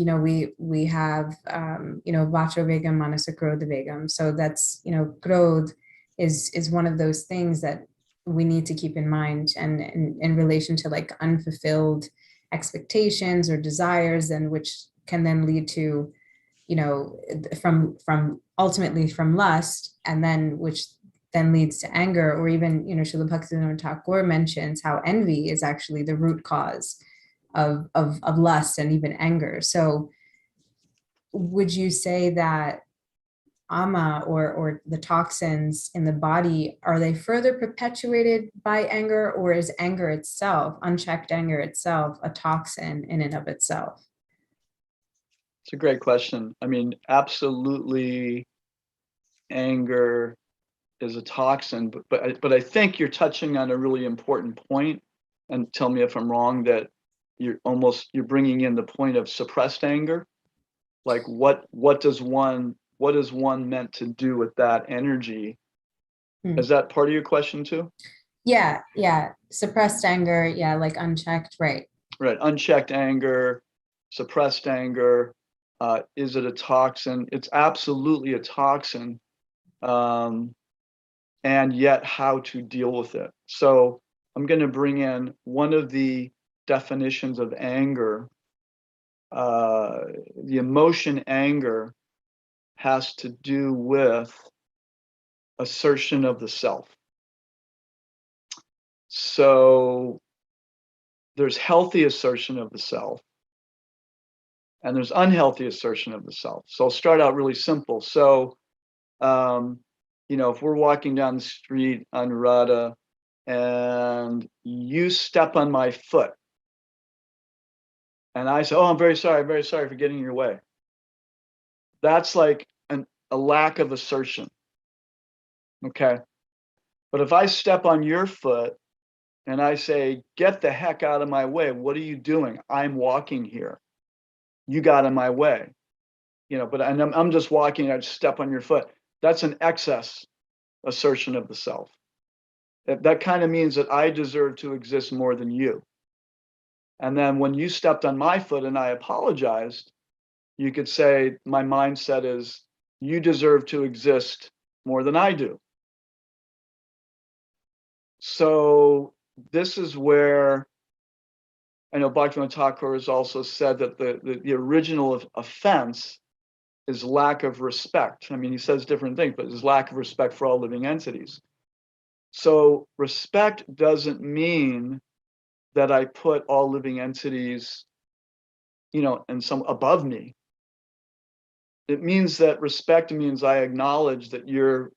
we have, Vacho Vegam, Manasa Krodha Vegam. So that's, Krodh is one of those things that we need to keep in mind, and in relation to like unfulfilled expectations or desires, and which can then lead to, from ultimately from lust, and then which then leads to anger, or even, Srila Bhaktivinoda Thakur mentions how envy is actually the root cause of lust and even anger. So would you say that ama, or the toxins in the body, are they further perpetuated by anger, or is anger itself, unchecked anger itself, a toxin in and of itself? It's a great question. I mean, absolutely, anger is a toxin, but I think you're touching on a really important point, and tell me if I'm wrong, that you're bringing in the point of suppressed anger. Like what is one meant to do with that energy? Is that part of your question too? Yeah. Suppressed anger. Yeah. Like unchecked. Right. Unchecked anger, suppressed anger. Is it a toxin? It's absolutely a toxin. And yet how to deal with it. So I'm going to bring in one of the definitions of anger. The emotion anger has to do with assertion of the self. So there's healthy assertion of the self, and there's unhealthy assertion of the self. So I'll start out really simple. So, if we're walking down the street on Radha and you step on my foot, and I say, "Oh, I'm very sorry for getting in your way." That's like a lack of assertion. Okay. But if I step on your foot and I say, "Get the heck out of my way. What are you doing? I'm walking here. You got in my way." But I'm just walking, I just step on your foot. That's an excess assertion of the self. That kind of means that I deserve to exist more than you. And then when you stepped on my foot and I apologized, you could say, my mindset is, you deserve to exist more than I do. So this is where I know Bhaktivinoda Thakur has also said that the original offense is lack of respect. I mean, he says different things, but is lack of respect for all living entities. So respect doesn't mean that I put all living entities, and some above me. It means that respect means I acknowledge that you're,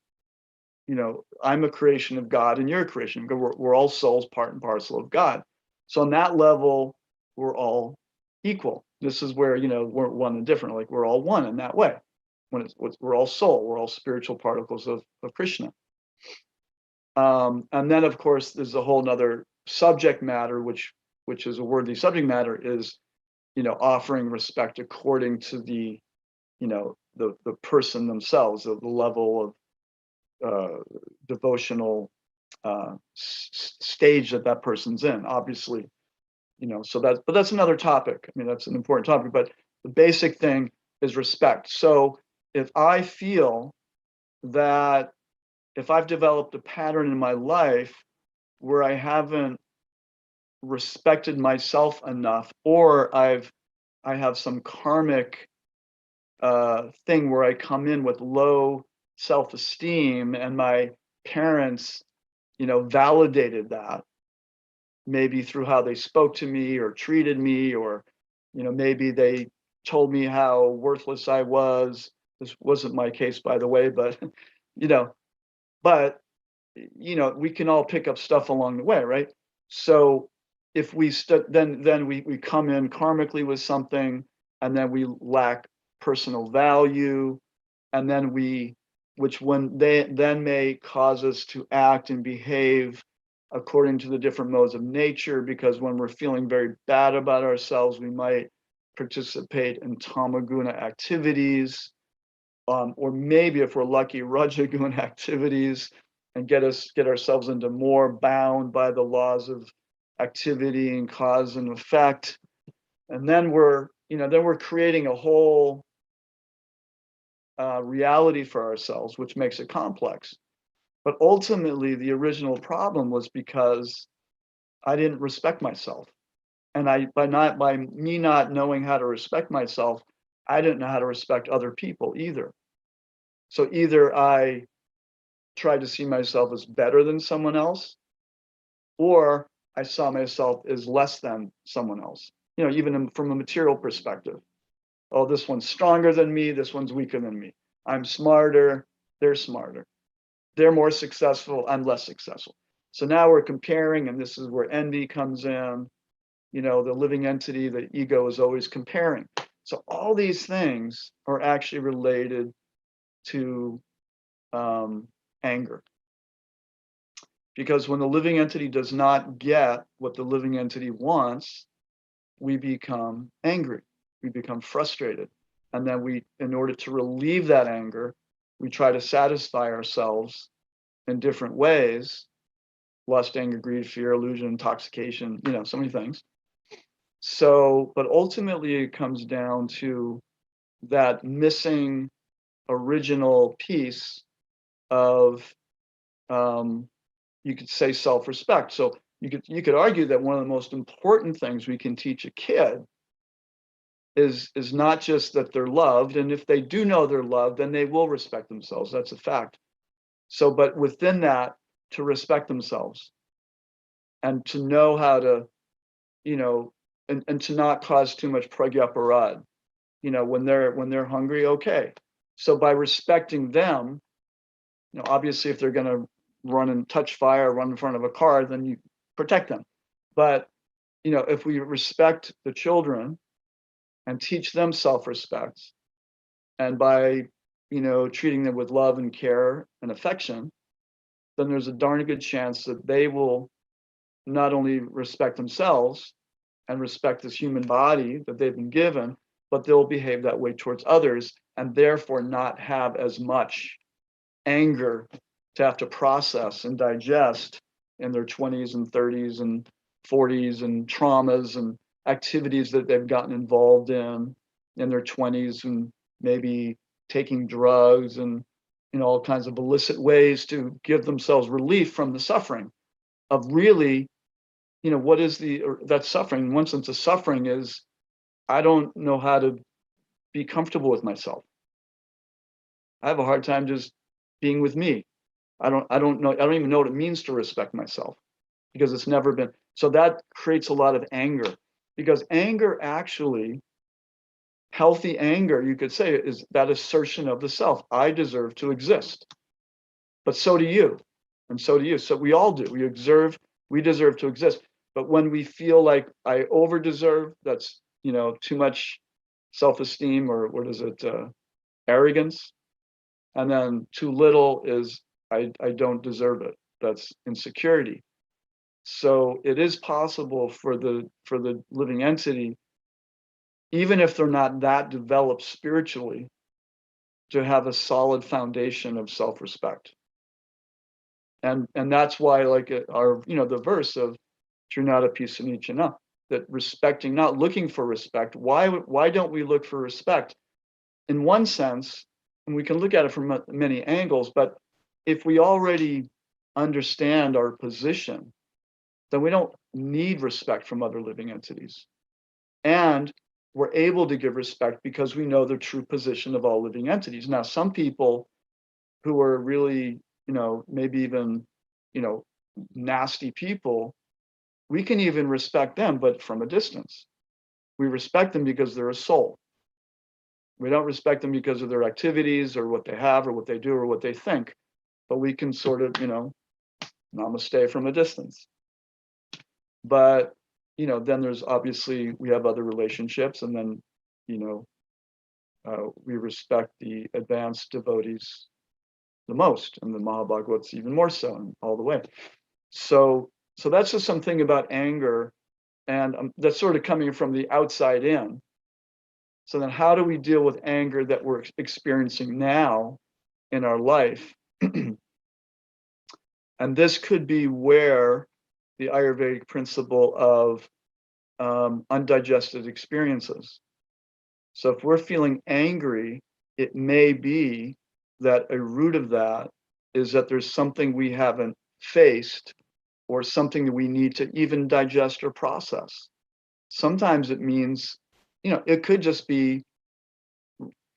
I'm a creation of God and you're a creation of God. We're all souls, part and parcel of God. So on that level, we're all equal. This is where, we're one and different. Like we're all one in that way. We're all soul, we're all spiritual particles of Krishna. And then of course, there's a whole nother subject matter, which is a worthy subject matter, is, offering respect according to the, the person themselves, the level of devotional stage that person's in, obviously, but that's another topic. I mean, that's an important topic, but the basic thing is respect. So if I feel that if I've developed a pattern in my life where I haven't respected myself enough, or I have some karmic thing where I come in with low self-esteem and my parents, validated that, maybe through how they spoke to me or treated me, or, maybe they told me how worthless I was. This wasn't my case, by the way, but, but, we can all pick up stuff along the way, right? So if we then we come in karmically with something, and then we lack personal value, and then which then may cause us to act and behave according to the different modes of nature, because when we're feeling very bad about ourselves, we might participate in tamaguna activities, or maybe if we're lucky, rajaguna activities, and get ourselves into more bound by the laws of activity and cause and effect. And then we're creating a whole reality for ourselves, which makes it complex. But ultimately, the original problem was because I didn't respect myself. And by me not knowing how to respect myself, I didn't know how to respect other people either. So either I tried to see myself as better than someone else, or I saw myself as less than someone else, even from a material perspective. Oh, this one's stronger than me, this one's weaker than me. I'm smarter, they're smarter. They're more successful, I'm less successful. So now we're comparing, and this is where envy comes in. The living entity, the ego, is always comparing. So all these things are actually related to anger. Because when the living entity does not get what the living entity wants, we become angry, we become frustrated. And then in order to relieve that anger, we try to satisfy ourselves in different ways: lust, anger, greed, fear, illusion, intoxication, so many things. So, but ultimately it comes down to that missing original piece of, you could say, self-respect. So you could argue that one of the most important things we can teach a kid is not just that they're loved, and if they do know they're loved, then they will respect themselves. That's a fact. So, but within that, to respect themselves and to know how to, and to not cause too much pragyaparad, when they're hungry, okay. So by respecting them, obviously if they're going to run and touch fire, run in front of a car, then you protect them. But, if we respect the children and teach them self-respect, and by, treating them with love and care and affection, then there's a darn good chance that they will not only respect themselves and respect this human body that they've been given, but they'll behave that way towards others, and therefore not have as much anger to have to process and digest in their 20s and 30s and 40s, and traumas and activities that they've gotten involved in their 20s, and maybe taking drugs and all kinds of illicit ways to give themselves relief from the suffering of really, what is that suffering? In one sense, the suffering is, I don't know how to be comfortable with myself. I have a hard time just being with me. I don't even know what it means to respect myself, because it's never been. So that creates a lot of anger, because anger, actually, healthy anger, you could say, is that assertion of the self. I deserve to exist. But so do you. And so do you. So we all do. We deserve to exist. But when we feel like I over-deserve, that's, too much self-esteem, or what is it, arrogance. And then too little is I don't deserve it. That's insecurity. So it is possible for the living entity, even if they're not that developed spiritually, to have a solid foundation of self-respect. And that's why, like, our, the verse of Trinata Pisanichana, that respecting, not looking for respect. Why don't we look for respect? In one sense, and we can look at it from many angles, but if we already understand our position, then we don't need respect from other living entities. And we're able to give respect because we know the true position of all living entities. Now, some people who are really maybe even, nasty people, we can even respect them, but from a distance. We respect them because they're a soul. We don't respect them because of their activities or what they have or what they do or what they think, but we can sort of, namaste from a distance. But, then there's obviously, we have other relationships, and then, we respect the advanced devotees the most, and the Mahabhagavats even more so, and all the way. So that's just something about anger, and that's sort of coming from the outside in. So then how do we deal with anger that we're experiencing now in our life? And this could be where the Ayurvedic principle of undigested experiences. So if we're feeling angry, it may be that a root of that is that there's something we haven't faced, or something that we need to even digest or process. Sometimes it means, it could just be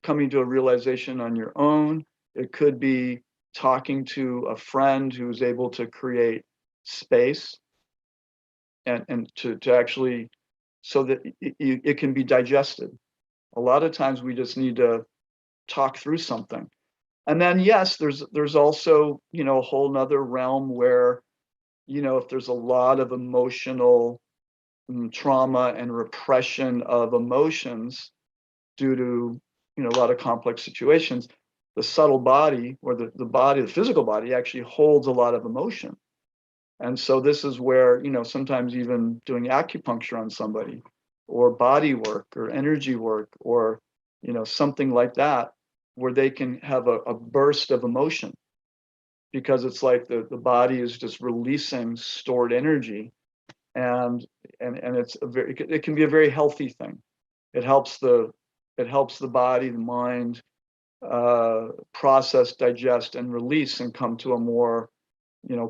coming to a realization on your own. It could be talking to a friend who's able to create space and to actually, so that it can be digested. A lot of times we just need to talk through something. And then, yes, there's also, a whole nother realm where, if there's a lot of emotional trauma and repression of emotions due to, a lot of complex situations, the subtle body, or the physical body, actually holds a lot of emotion. And so this is where, sometimes even doing acupuncture on somebody, or body work, or energy work, or, something like that, where they can have a burst of emotion, because it's like the body is just releasing stored energy, and it can be a very healthy thing. It helps the body, the mind, process, digest, and release, and come to a more,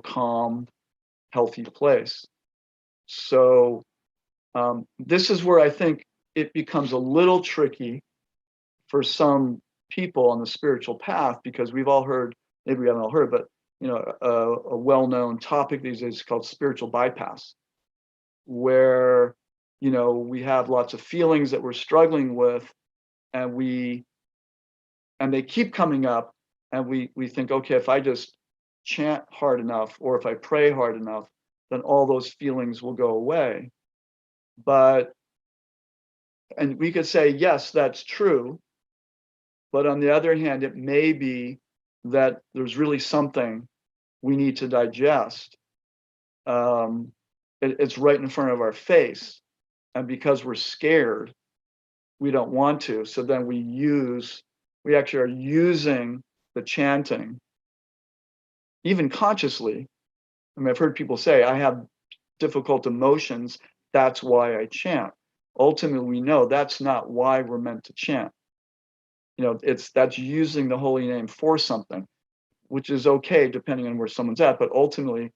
calm, healthy place. So this is where I think it becomes a little tricky for some people on the spiritual path, because we've all heard, maybe we haven't all heard, but a well-known topic these days is called spiritual bypass, where we have lots of feelings that we're struggling with, and they keep coming up, and we think, okay, if I just chant hard enough, or if I pray hard enough, then all those feelings will go away. And we could say, yes, that's true. But on the other hand, it may be that there's really something we need to digest. It's right in front of our face. And because we're scared, we don't want to. So then we actually are using the chanting, even consciously. I mean, I've heard people say, I have difficult emotions, that's why I chant. Ultimately, we know that's not why we're meant to chant. That's using the holy name for something, which is okay depending on where someone's at. But ultimately,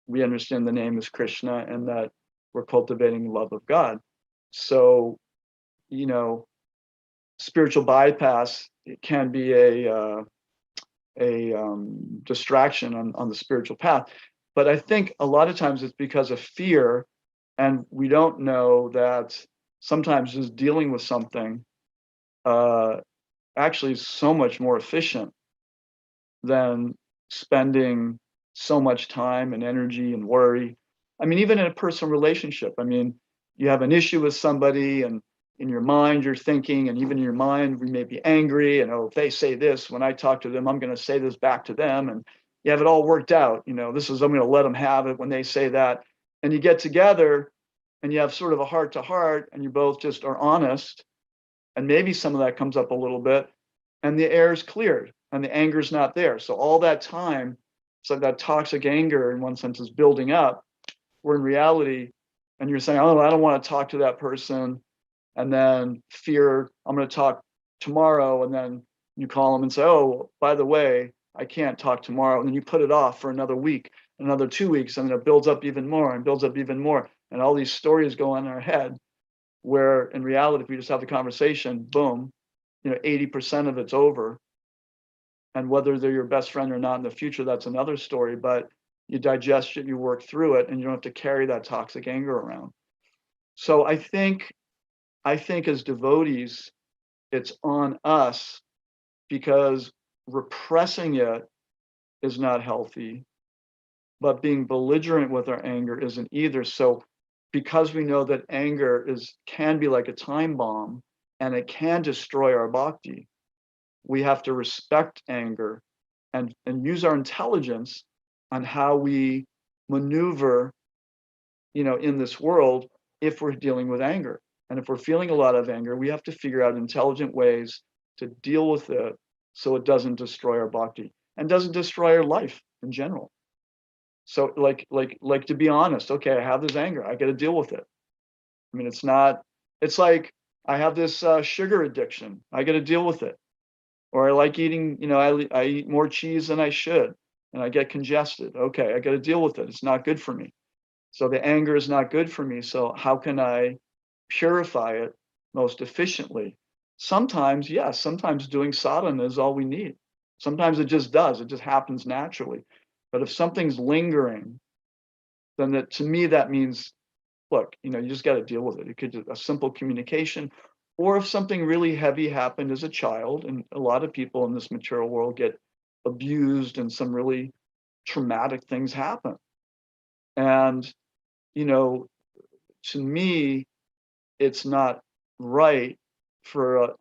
we understand the name is Krishna, and that we're cultivating the love of God. So, spiritual bypass, it can be a distraction on the spiritual path. But I think a lot of times it's because of fear, and we don't know that sometimes just dealing with something actually is so much more efficient than spending so much time and energy and worry. I mean, even in a personal relationship, I mean, you have an issue with somebody, and in your mind you're thinking, and even in your mind we may be angry, and if they say this, when I talk to them, I'm going to say this back to them, and you have it all worked out. I'm going to let them have it when they say that. And you get together and you have sort of a heart to heart, and you both just are honest, and maybe some of that comes up a little bit, and the air is cleared and the anger is not there. So all that time, it's like that toxic anger in one sense is building up, where in reality, and you're saying, oh, I don't want to talk to that person, and then fear, I'm going to talk tomorrow, and then you call them and say, oh, by the way, I can't talk tomorrow, and then you put it off for another week, another 2 weeks, and then it builds up even more and builds up even more, and all these stories go on in our head, where in reality, if we just have the conversation, boom, 80% of it's over. And whether they're your best friend or not in the future, that's another story, but you digest it, you work through it, and you don't have to carry that toxic anger around. So I think as devotees, it's on us, because repressing it is not healthy, but being belligerent with our anger isn't either. So because we know that anger can be like a time bomb and it can destroy our bhakti, we have to respect anger and use our intelligence on how we maneuver, in this world if we're dealing with anger. And if we're feeling a lot of anger, we have to figure out intelligent ways to deal with it so it doesn't destroy our bhakti and doesn't destroy our life in general. So like to be honest, okay, I have this anger, I got to deal with it. I mean, it's like I have this sugar addiction, I got to deal with it. Or I like eating, I eat more cheese than I should and I get congested. Okay, I got to deal with it. It's not good for me. So the anger is not good for me. So how can I purify it most efficiently? Sometimes, yes, sometimes doing sadhana is all we need. Sometimes it just does. It just happens naturally. But if something's lingering, then to me, that means, look, you just got to deal with it. It could be a simple communication. Or if something really heavy happened as a child, and a lot of people in this material world get abused and some really traumatic things happen. And, to me, it's not right for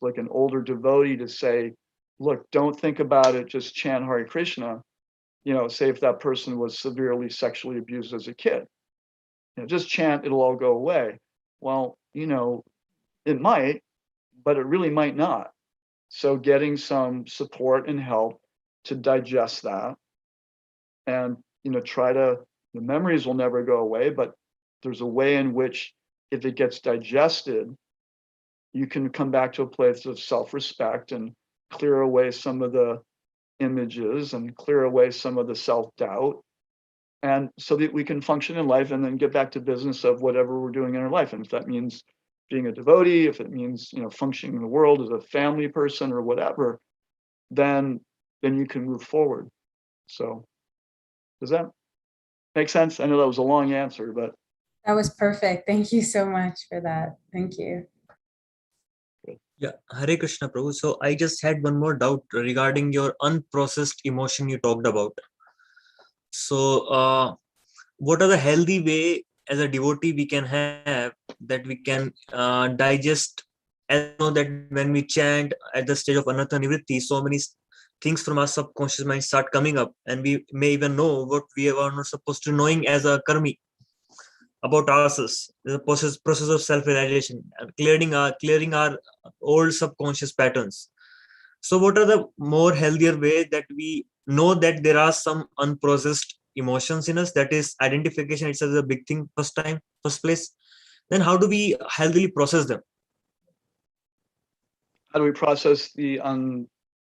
like an older devotee to say, look, don't think about it, just chant Hare Krishna, say if that person was severely sexually abused as a kid. Just chant, it'll all go away. Well, it might, but it really might not. So getting some support and help to digest that and, the memories will never go away, but there's a way in which if it gets digested, you can come back to a place of self-respect and clear away some of the images and clear away some of the self-doubt. And so that we can function in life and then get back to business of whatever we're doing in our life. And if that means being a devotee, if it means, functioning in the world as a family person or whatever, then you can move forward. So does that make sense? I know that was a long answer, but That was perfect. Thank you so much for that. Thank you. Yeah, Hare Krishna, Prabhu. So I just had one more doubt regarding your unprocessed emotion you talked about. So what are the healthy way as a devotee we can have that we can digest? As you know that when we chant at the stage of anartha nivritti, so many things from our subconscious mind start coming up, and we may even know what we are not supposed to knowing as a karmi about ourselves. The process of self-realization, clearing our old subconscious patterns. So what are the more healthier way that we know that there are some unprocessed emotions in us? That is identification itself is a big thing first place. Then how do we healthily process them? how do we process the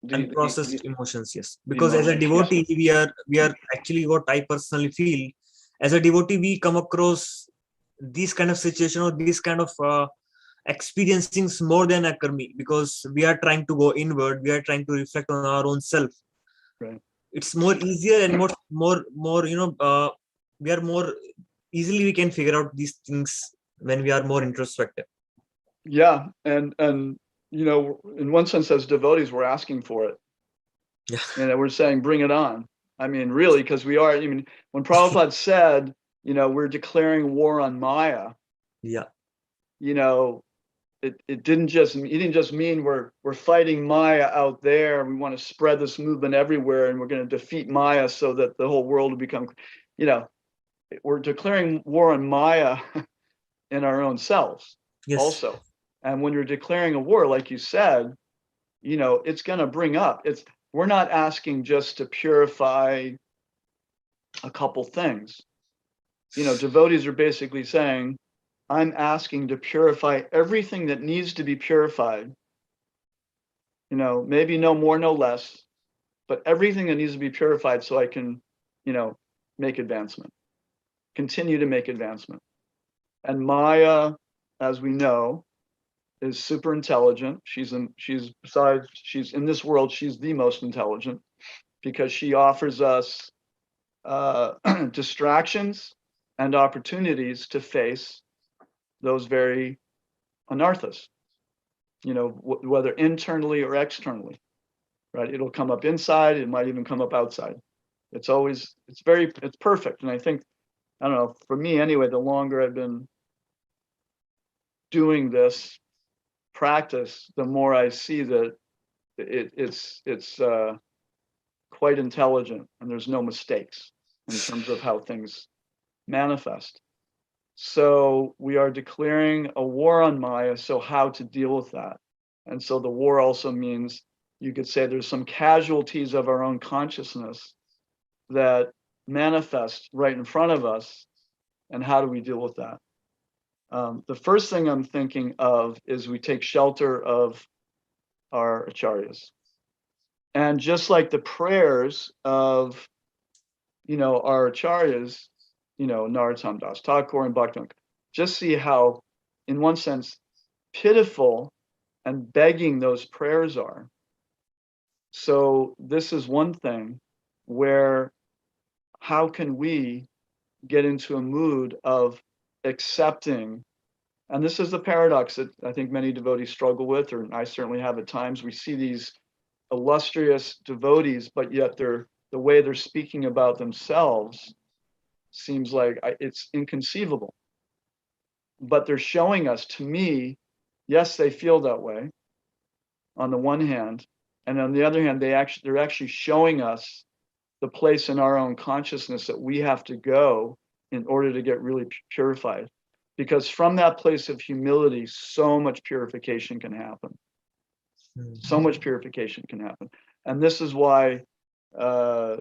Unprocessed emotions, yes. Because as a emotions? devotee, we are actually, what I personally feel, as a devotee, we come across these kind of situation or these kind of experiencings more than a karmi, because we are trying to go inward, we are trying to reflect on our own self. Right. It's more easier and more we are more easily we can figure out these things when we are more introspective. Yeah, and in one sense, as devotees, we're asking for it. Yeah. And we're saying, bring it on. I mean, really, because we are. I mean, when Prabhupada said, we're declaring war on Maya. Yeah. It didn't just. He didn't just mean we're fighting Maya out there. We want to spread this movement everywhere, and we're going to defeat Maya so that the whole world will become. We're declaring war on Maya in our own selves. Yes. Also. And when you're declaring a war, like you said, it's going to bring up. We're not asking just to purify a couple things. Devotees are basically saying, I'm asking to purify everything that needs to be purified. Maybe no more, no less, but everything that needs to be purified so I can, make advancement, continue to make advancement. And Maya, as we know, is super intelligent. She's in this world, she's the most intelligent because she offers us distractions and opportunities to face those very anarthas, whether internally or externally, right? It'll come up inside, it might even come up outside. It's perfect. And I think, I don't know, for me anyway, the longer I've been doing this practice, the more I see that it's quite intelligent and there's no mistakes in terms of how things manifest. So we are declaring a war on Maya. So how to deal with that? And so the war also means, you could say, there's some casualties of our own consciousness that manifest right in front of us. And how do we deal with that? The first thing I'm thinking of is we take shelter of our acharyas. And just like the prayers of, our acharyas, Narottam Das Thakur and Bhakti, just see how, in one sense, pitiful and begging those prayers are. So this is one thing where, how can we get into a mood of accepting? And this is the paradox that I think many devotees struggle with, or I certainly have at times. We see these illustrious devotees, but yet the way they're speaking about themselves seems like it's inconceivable. But they're showing us, to me, yes, they feel that way on the one hand, and on the other hand, they're actually showing us the place in our own consciousness that we have to go in order to get really purified. Because from that place of humility, so much purification can happen. So much purification can happen. And this is why, our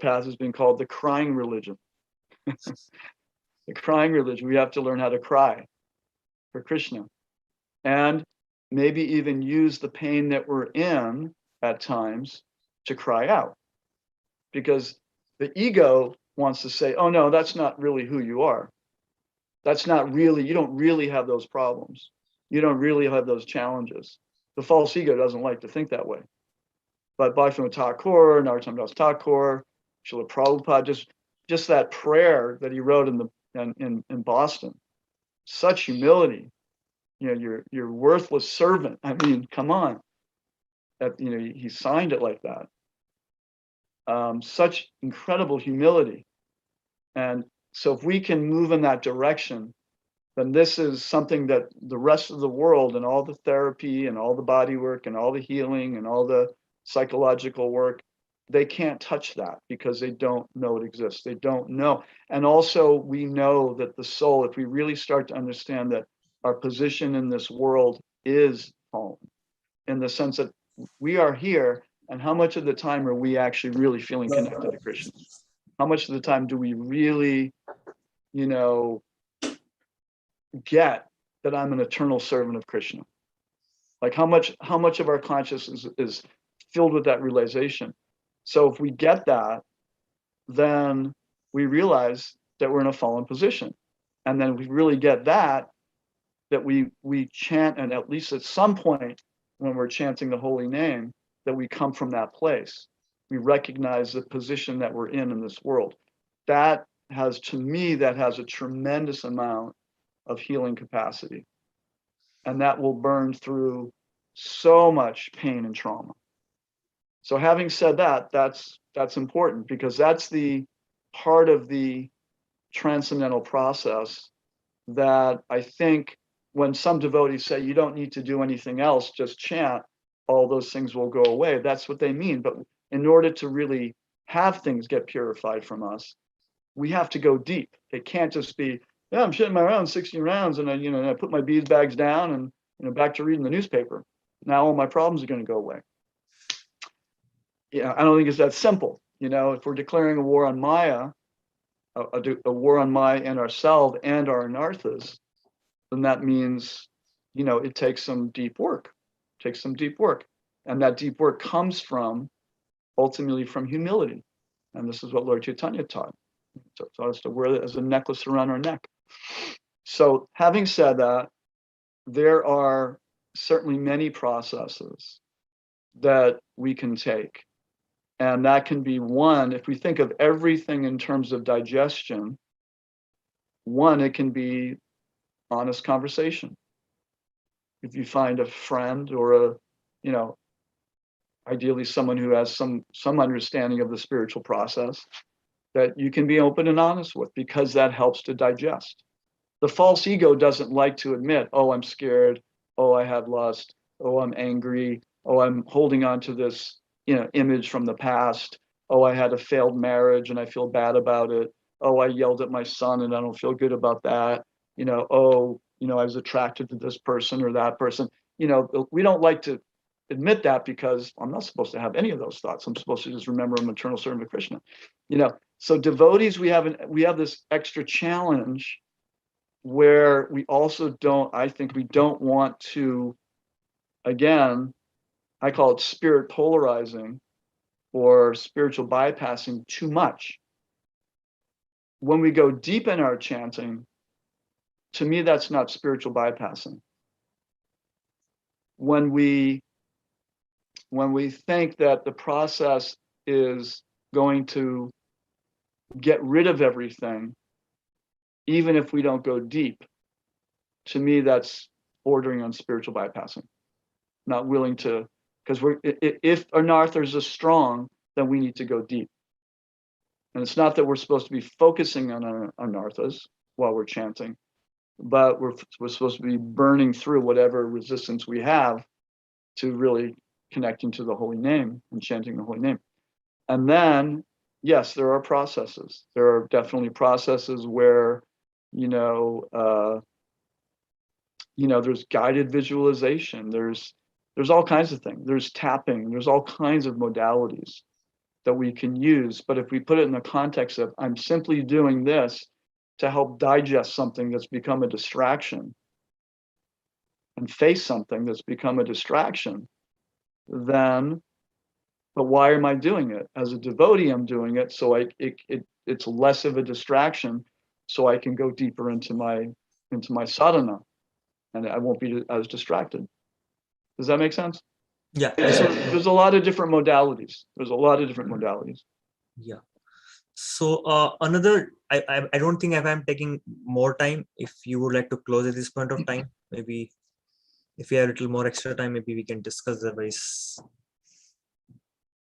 path has been called the crying religion. The crying religion. We have to learn how to cry for Krishna. And maybe even use the pain that we're in at times to cry out. Because the ego wants to say, oh no, that's not really who you are. That's not really, you don't really have those problems. You don't really have those challenges. The false ego doesn't like to think that way. But Bhaktivinoda Thakur, Narottam Das Thakur, Srila Prabhupada, just that prayer that he wrote in Boston, such humility. You're worthless servant. I mean, come on. He signed it like that. Such incredible humility. And so if we can move in that direction, then this is something that the rest of the world and all the therapy and all the body work and all the healing and all the psychological work, they can't touch that because they don't know it exists. They don't know. And also we know that the soul, if we really start to understand that our position in this world is home, in the sense that we are here, and how much of the time are we actually really feeling connected to Krishna? How much of the time do we really, get that I'm an eternal servant of Krishna? Like how much of our consciousness is filled with that realization? So if we get that, then we realize that we're in a fallen position. And then we really get that we chant, and at least at some point when we're chanting the holy name, that we come from that place. We recognize the position that we're in this world. That has a tremendous amount of healing capacity. And that will burn through so much pain and trauma. So having said that, that's important, because that's the part of the transcendental process that I think when some devotees say you don't need to do anything else, just chant, all those things will go away. That's what they mean. But in order to really have things get purified from us, we have to go deep. It can't just be, yeah, I'm shitting my rounds, 16 rounds, and I put my bead bags down and back to reading the newspaper. Now all my problems are going to go away. I don't think it's that simple. If we're declaring a war on Maya, a war on Maya and ourselves and our anarthas, then that means, it takes some deep work. And that deep work comes ultimately from humility. And this is what Lord Caitanya taught us to wear it as a necklace around our neck. So having said that, there are certainly many processes that we can take. And that can be one, if we think of everything in terms of digestion, one, it can be honest conversation. If you find a friend or ideally someone who has some understanding of the spiritual process that you can be open and honest with, because that helps to digest. The false ego doesn't like to admit, oh, I'm scared. Oh, I have lust. Oh, I'm angry. Oh, I'm holding on to this, image from the past. Oh, I had a failed marriage and I feel bad about it. Oh, I yelled at my son and I don't feel good about that. I was attracted to this person or that person. We don't like to admit that because I'm not supposed to have any of those thoughts. I'm supposed to just remember I'm eternal servant of Krishna. So devotees, we have this extra challenge where we also don't want to, again, I call it spirit polarizing or spiritual bypassing too much. When we go deep in our chanting, to me, that's not spiritual bypassing. When we think that the process is going to get rid of everything, even if we don't go deep, to me, that's bordering on spiritual bypassing. Not willing to, because if anarthas are strong, then we need to go deep. And it's not that we're supposed to be focusing on our anarthas while we're chanting, but we're supposed to be burning through whatever resistance we have to really connecting to the holy name and chanting the holy name. And then, yes, there are processes. There are definitely processes where, there's guided visualization. There's all kinds of things. There's tapping. There's all kinds of modalities that we can use. But if we put it in the context of, I'm simply doing this to help digest something that's become a distraction and face something that's become a distraction, then, but why am I doing it? As a devotee, I'm doing it so it's less of a distraction, so I can go deeper into my sadhana, and I won't be as distracted. Does that make sense? Yeah. So there's a lot of different modalities. Yeah. So another, I don't think if I'm taking more time, if you would like to close at this point of time, maybe if you have a little more extra time, maybe we can discuss the ways.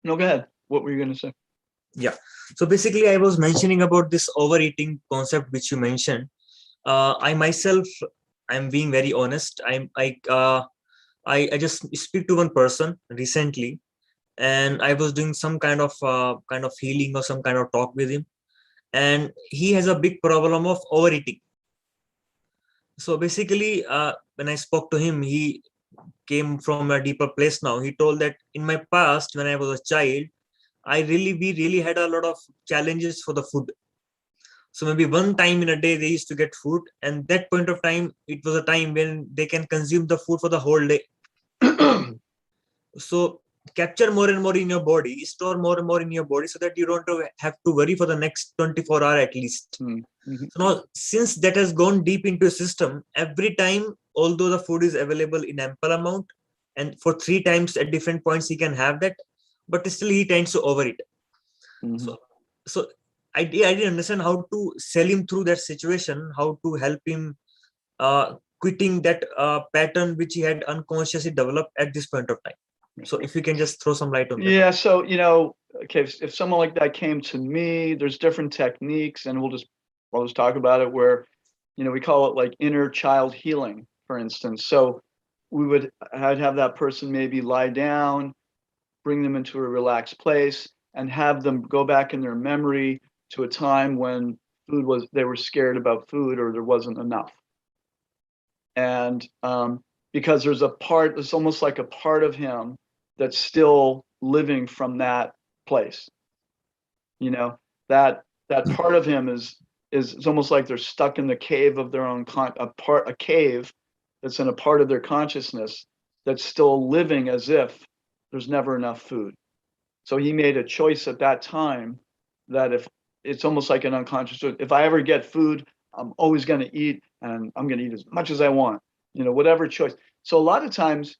No, go ahead. What were you going to say? Yeah. So basically, I was mentioning about this overeating concept which you mentioned. I myself, I'm being very honest. I just speak to one person recently, and I was doing some kind of healing or some kind of talk with him, and he has a big problem of overeating. So basically, when I spoke to him, he came from a deeper place now. He told that in my past, when I was a child, we really had a lot of challenges for the food. So maybe one time in a day they used to get food, and that point of time, it was a time when they can consume the food for the whole day. So capture more and more in your body, store more and more in your body, so that you don't have to worry for the next 24 hours at least. Mm-hmm. So now, since that has gone deep into a system, every time, although the food is available in ample amount, and for 3 times at different points he can have that, but still he tends to overeat. Mm-hmm. So I didn't understand how to sell him through that situation, how to help him quitting that pattern which he had unconsciously developed at this point of time. So if you can just throw some light on that. Yeah, so okay, if someone like that came to me, there's different techniques, and I'll just talk about it, where we call it like inner child healing, for instance. So I'd have that person maybe lie down, bring them into a relaxed place, and have them go back in their memory to a time when they were scared about food or there wasn't enough. And because it's almost like a part of him that's still living from that place. That part of him is it's almost like they're stuck in the cave of their own a cave that's in a part of their consciousness that's still living as if there's never enough food. So he made a choice at that time that if it's almost like an unconscious, if I ever get food, I'm always going to eat, and I'm going to eat as much as I want. whatever choice. So a lot of times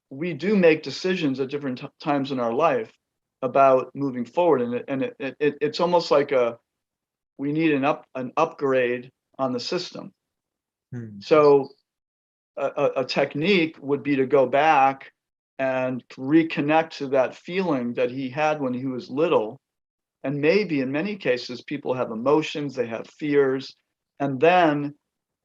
we do make decisions at different times in our life about moving forward, and it's almost like we need an upgrade on the system. So a technique would be to go back and reconnect to that feeling that he had when he was little. And maybe in many cases, people have emotions, they have fears. And then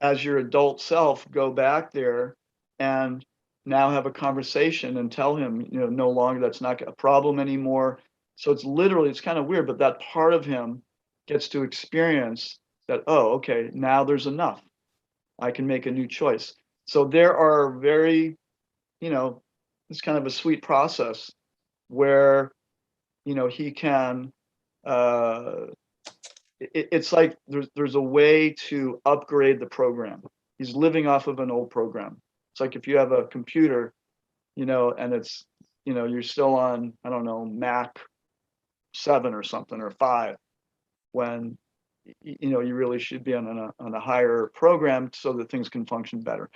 as your adult self, go back there and now have a conversation and tell him, no longer that's not a problem anymore. So it's kind of weird, but that part of him gets to experience that, oh, okay, now there's enough. I can make a new choice. So there are very, it's kind of a sweet process where, he can, it's like there's a way to upgrade the program. He's living off of an old program. It's like if you have a computer, and it's, you're still on, I don't know, Mac 7 or something, or 5, when you really should be on a higher program so that things can function better.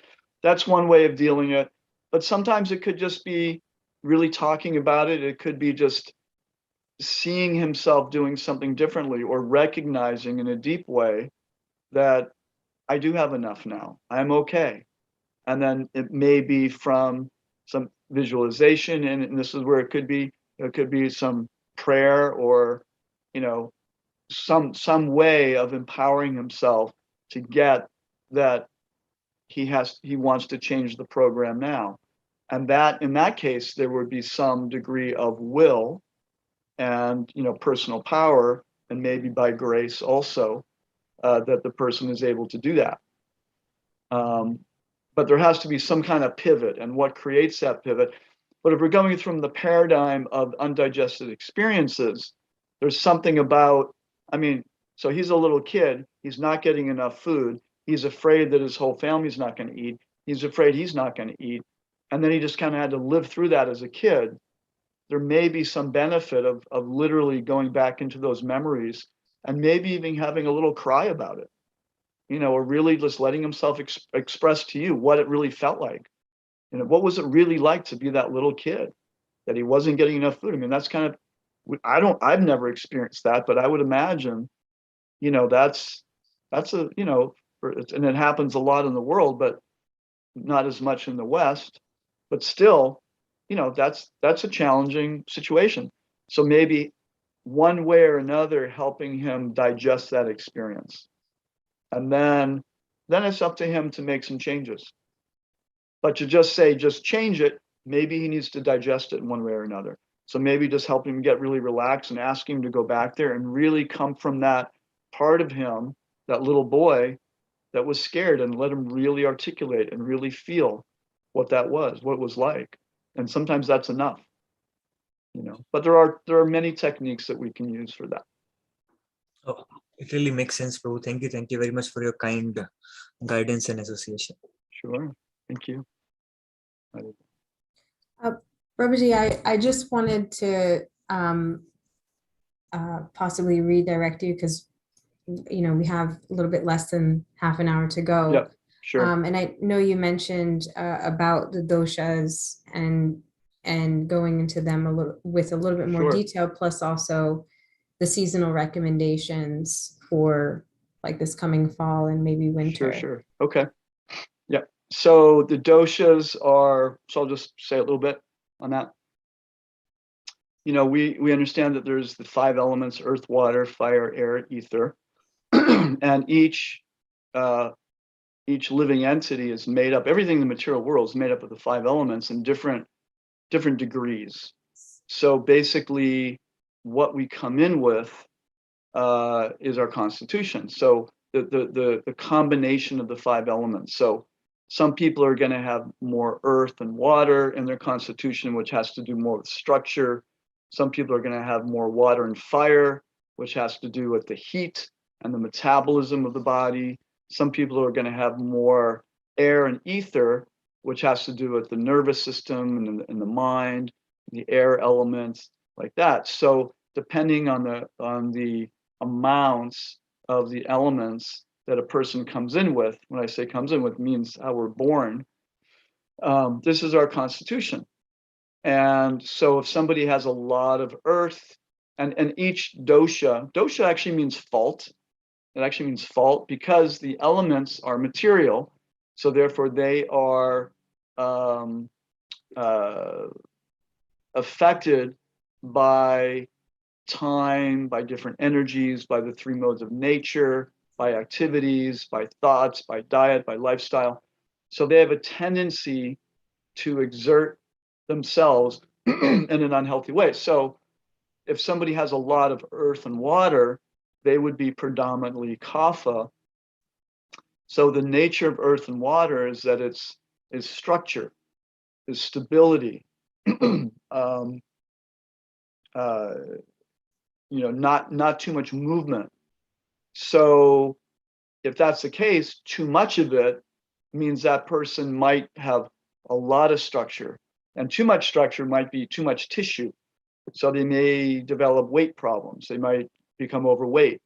That's one way of dealing it. But sometimes it could just be really talking about it. It could be just seeing himself doing something differently, or recognizing in a deep way that I do have enough now. I'm okay. And then it may be from some visualization, and this is where it could be some prayer, or some way of empowering himself to get that he wants to change the program now. And that, in that case, there would be some degree of will and personal power, and maybe by grace also, that the person is able to do that. But there has to be some kind of pivot, and what creates that pivot. But if we're going from the paradigm of undigested experiences, there's something about, so he's a little kid, he's not getting enough food, he's afraid that his whole family's not going to eat, he's afraid he's not going to eat, and then he just kind of had to live through that as a kid. There may be some benefit of literally going back into those memories, and maybe even having a little cry about it, or really just letting himself express to you what it really felt like. What was it really like to be that little kid, that he wasn't getting enough food? That's kind of, I've never experienced that, but I would imagine, that's a, and it happens a lot in the world, but not as much in the West, but still, that's a challenging situation. So maybe one way or another, helping him digest that experience. And then it's up to him to make some changes. But to just say, just change it, maybe he needs to digest it in one way or another. So maybe just help him get really relaxed and ask him to go back there and really come from that part of him, that little boy that was scared, and let him really articulate and really feel what that was, what it was like. And sometimes that's enough, but there are many techniques that we can use for that. Oh, it really makes sense, Prabhu. Thank you very much for your kind guidance and association. Sure, thank you. Prabhuji, I just wanted to possibly redirect you, because we have a little bit less than half an hour to go. Yeah, sure. And I know you mentioned about the doshas and going into them with a little bit more detail, plus also the seasonal recommendations for like this coming fall and maybe winter. Sure. Okay. Yeah. So the doshas are, so I'll just say a little bit on that. We understand that there's the 5 elements: earth, water, fire, air, ether. And each living entity is made up, everything in the material world is made up of the 5 elements in different degrees. So basically what we come in with is our constitution. So the combination of the 5 elements. So some people are going to have more earth and water in their constitution, which has to do more with structure. Some people are going to have more water and fire, which has to do with the heat and the metabolism of the body. Some people are going to have more air and ether, which has to do with the nervous system and the mind, the air elements, like that. So depending on the amounts of the elements that a person comes in with, when I say comes in with, means how we're born. This is our constitution. And so if somebody has a lot of earth, and each dosha actually means fault. It actually means fault because the elements are material. So therefore they are affected by time, by different energies, by the three modes of nature, by activities, by thoughts, by diet, by lifestyle. So they have a tendency to exert themselves in an unhealthy way. So if somebody has a lot of earth and water, they would be predominantly kapha. So the nature of earth and water is that is structure, is stability, not too much movement. So if that's the case, too much of it means that person might have a lot of structure, and too much structure might be too much tissue. So they may develop weight problems. They might become overweight.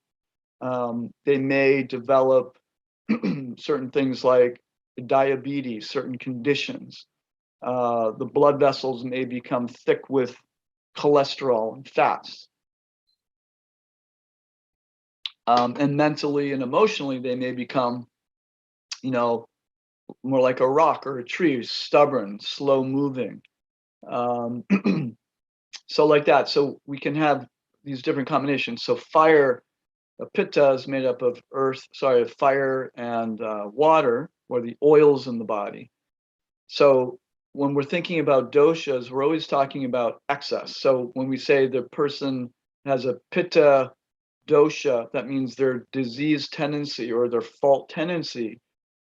They may develop certain things like diabetes, certain conditions. The blood vessels may become thick with cholesterol and fats. And mentally and emotionally, they may become, more like a rock or a tree, stubborn, slow moving. So like that. So we can have these different combinations. So fire, pitta is made up of fire and water, or the oils in the body. So when we're thinking about doshas, we're always talking about excess. So when we say the person has a pitta dosha, that means their disease tendency or their fault tendency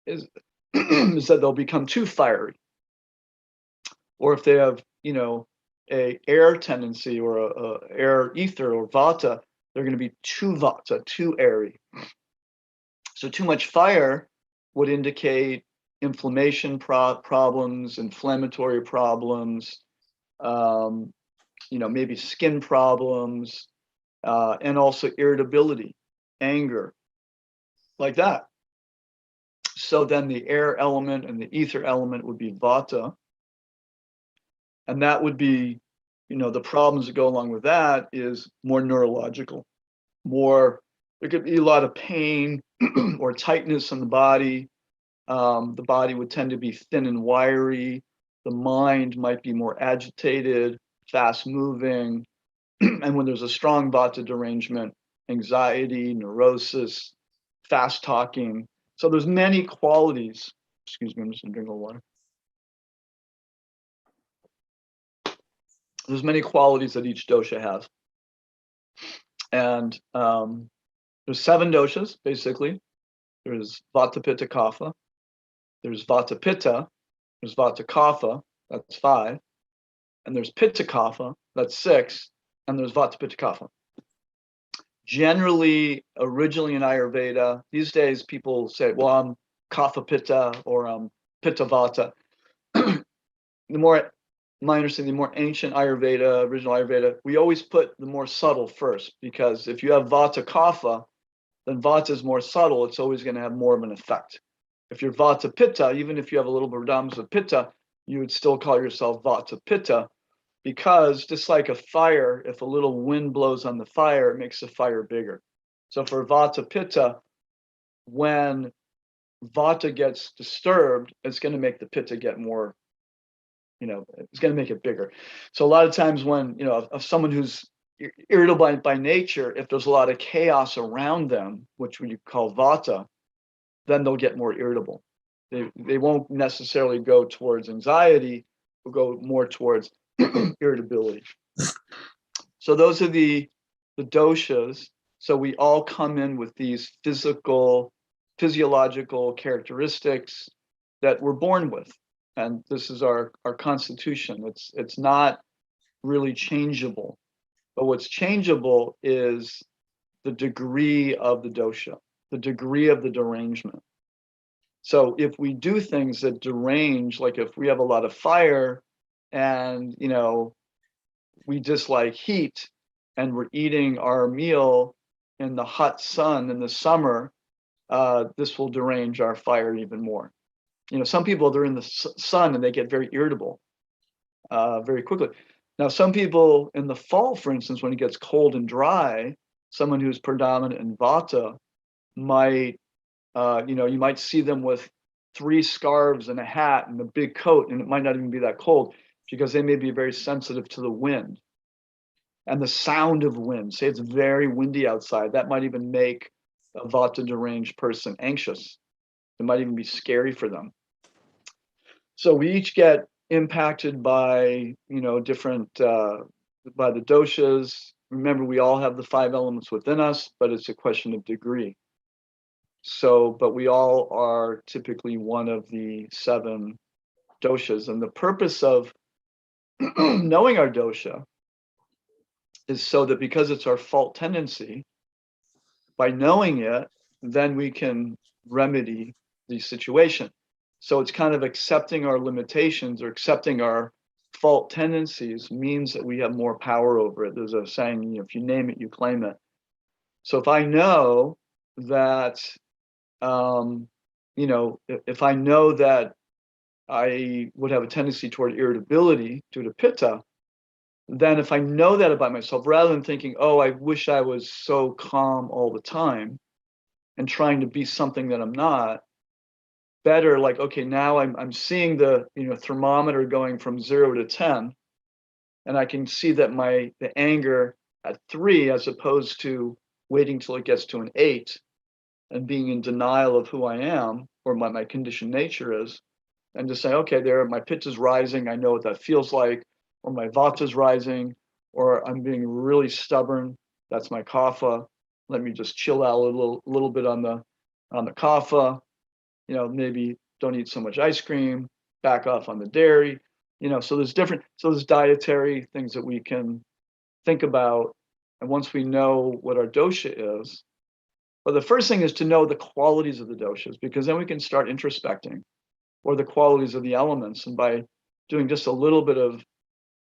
is, is that they'll become too fiery. Or if they have, a air tendency or a air ether or vata, they're going to be too vata, too airy. So too much fire would indicate inflammation problems, inflammatory problems, maybe skin problems, and also irritability, anger, like that. So then the air element and the ether element would be vata. And that would be, the problems that go along with that is more neurological, there could be a lot of pain or tightness in the body. The body would tend to be thin and wiry. The mind might be more agitated, fast moving. And when there's a strong vata derangement, anxiety, neurosis, fast talking. So there's many qualities. Excuse me, I'm just gonna drink a little water. There's many qualities that each dosha has. And there's 7 doshas, basically. There's vata, pitta, kapha. There's vata, pitta. There's vata, kapha. That's 5. And there's pitta, kapha. That's 6. And there's vata, pitta, kapha. Generally, originally in Ayurveda, these days people say, well, I'm kapha, pitta, or I'm pitta, vata. My understanding, the more ancient Ayurveda, original Ayurveda, we always put the more subtle first, because if you have vata, kapha, then vata is more subtle. It's always going to have more of an effect. If you're vata, pitta, even if you have a little predominance of pitta, you would still call yourself vata, pitta, because just like a fire, if a little wind blows on the fire, it makes the fire bigger. So for vata, pitta, when vata gets disturbed, it's going to make the pitta get more, it's going to make it bigger. So a lot of times when, of someone who's irritable by nature, if there's a lot of chaos around them, which we call vata, then they'll get more irritable. They won't necessarily go towards anxiety, will go more towards irritability. So those are the doshas. So we all come in with these physiological characteristics that we're born with. And this is our constitution. It's not really changeable. But what's changeable is the degree of the dosha, the degree of the derangement. So if we do things that derange, like if we have a lot of fire and, we dislike heat and we're eating our meal in the hot sun in the summer, this will derange our fire even more. Some people, they're in the sun and they get very irritable very quickly. Now, some people in the fall, for instance, when it gets cold and dry, someone who's predominant in Vata might, you might see them with 3 scarves and a hat and a big coat, and it might not even be that cold because they may be very sensitive to the wind and the sound of wind. Say it's very windy outside, that might even make a Vata deranged person anxious. It might even be scary for them. So we each get impacted by, different, by the doshas. Remember, we all have the 5 elements within us, but it's a question of degree. So, but we all are typically one of the 7 doshas. And the purpose of knowing our dosha is so that because it's our fault tendency, by knowing it, then we can remedy the situation. So it's kind of accepting our limitations or accepting our fault tendencies means that we have more power over it. There's a saying, if you name it, you claim it. So if I know that, if I know that I would have a tendency toward irritability due to pitta, then if I know that about myself, rather than thinking, oh, I wish I was so calm all the time and trying to be something that I'm not, better like, okay, now I'm seeing the thermometer going from 0 to 10, and I can see that the anger at 3 as opposed to waiting till it gets to an 8 and being in denial of who I am or what my conditioned nature is, and just say, okay, there, my pitta is rising, I know what that feels like, or my vata is rising, or I'm being really stubborn, that's my kapha. Let me just chill out a little bit on the kapha. Maybe don't eat so much ice cream, back off on the dairy, so there's dietary things that we can think about. And once we know what our dosha is, well, the first thing is to know the qualities of the doshas, because then we can start introspecting, or the qualities of the elements. And by doing just a little bit of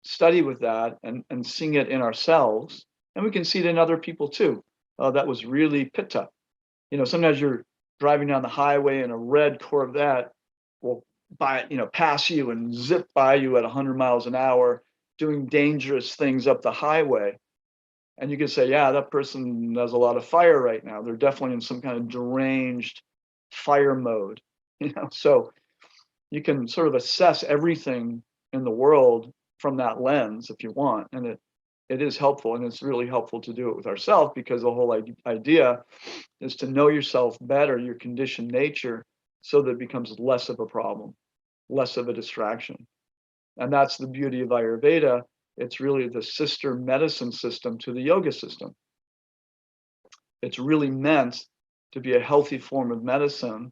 study with that and seeing it in ourselves, and we can see it in other people too. That was really pitta. Sometimes you're driving down the highway and a red Corvette will pass you and zip by you at 100 miles an hour, doing dangerous things up the highway. And you can say, yeah, that person has a lot of fire right now. They're definitely in some kind of deranged fire mode. So you can sort of assess everything in the world from that lens if you want. And it is helpful, and it's really helpful to do it with ourselves, because the whole idea is to know yourself better, your conditioned nature, so that it becomes less of a problem, less of a distraction. And that's the beauty of Ayurveda. It's really the sister medicine system to the yoga system. It's really meant to be a healthy form of medicine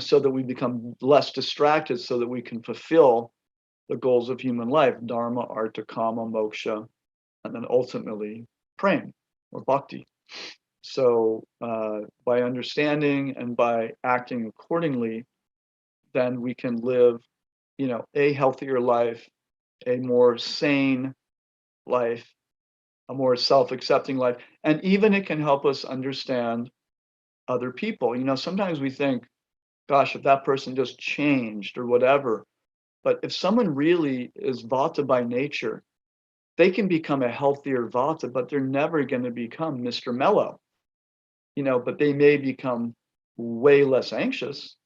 so that we become less distracted, so that we can fulfill the goals of human life: dharma, artha, kama, moksha, and then ultimately prema or bhakti. So by understanding and by acting accordingly, then we can live, a healthier life, a more sane life, a more self-accepting life. And even it can help us understand other people. Sometimes we think, gosh, if that person just changed or whatever. But if someone really is Vata by nature, they can become a healthier Vata, but they're never going to become Mr. Mellow. But they may become way less anxious,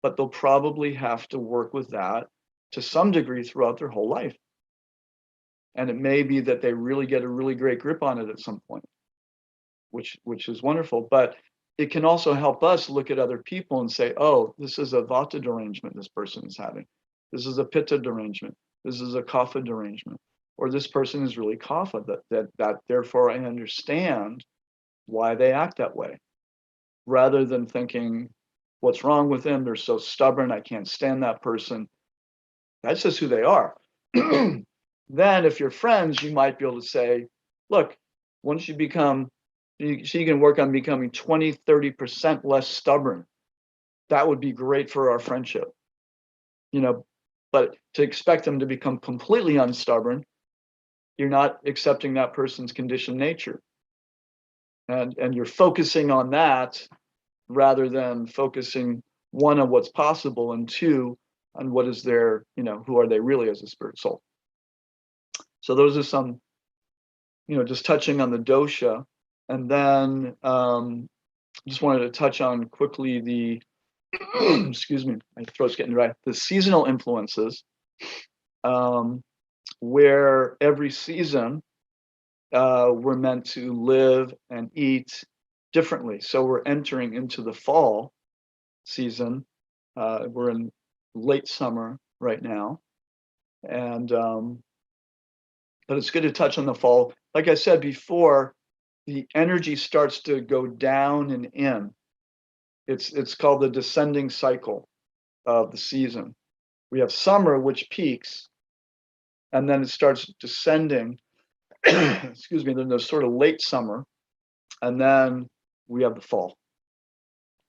but they'll probably have to work with that to some degree throughout their whole life. And it may be that they really get a really great grip on it at some point, which is wonderful. But it can also help us look at other people and say, oh, this is a Vata derangement this person is having. This is a Pitta derangement. This is a Kapha derangement. Or this person is really Kapha, that therefore I understand why they act that way, rather than thinking, what's wrong with them? They're so stubborn, I can't stand that person. That's just who they are. Then if you're friends, you might be able to say, look, once you can work on becoming 20-30% less stubborn. That would be great for our friendship. But to expect them to become completely unstubborn, you're not accepting that person's conditioned nature. And you're focusing on that rather than focusing one on what's possible and two on what is their, who are they really as a spirit soul. So those are some, just touching on the dosha. And then just wanted to touch on quickly the, excuse me, my throat's getting dry, the seasonal influences, where every season we're meant to live and eat differently. So we're entering into the fall season. We're in late summer right now. And but it's good to touch on the fall. Like I said before, the energy starts to go down and in. It's called the descending cycle of the season. We have summer, which peaks, and then it starts descending. Excuse me. Then there's sort of late summer, and then we have the fall.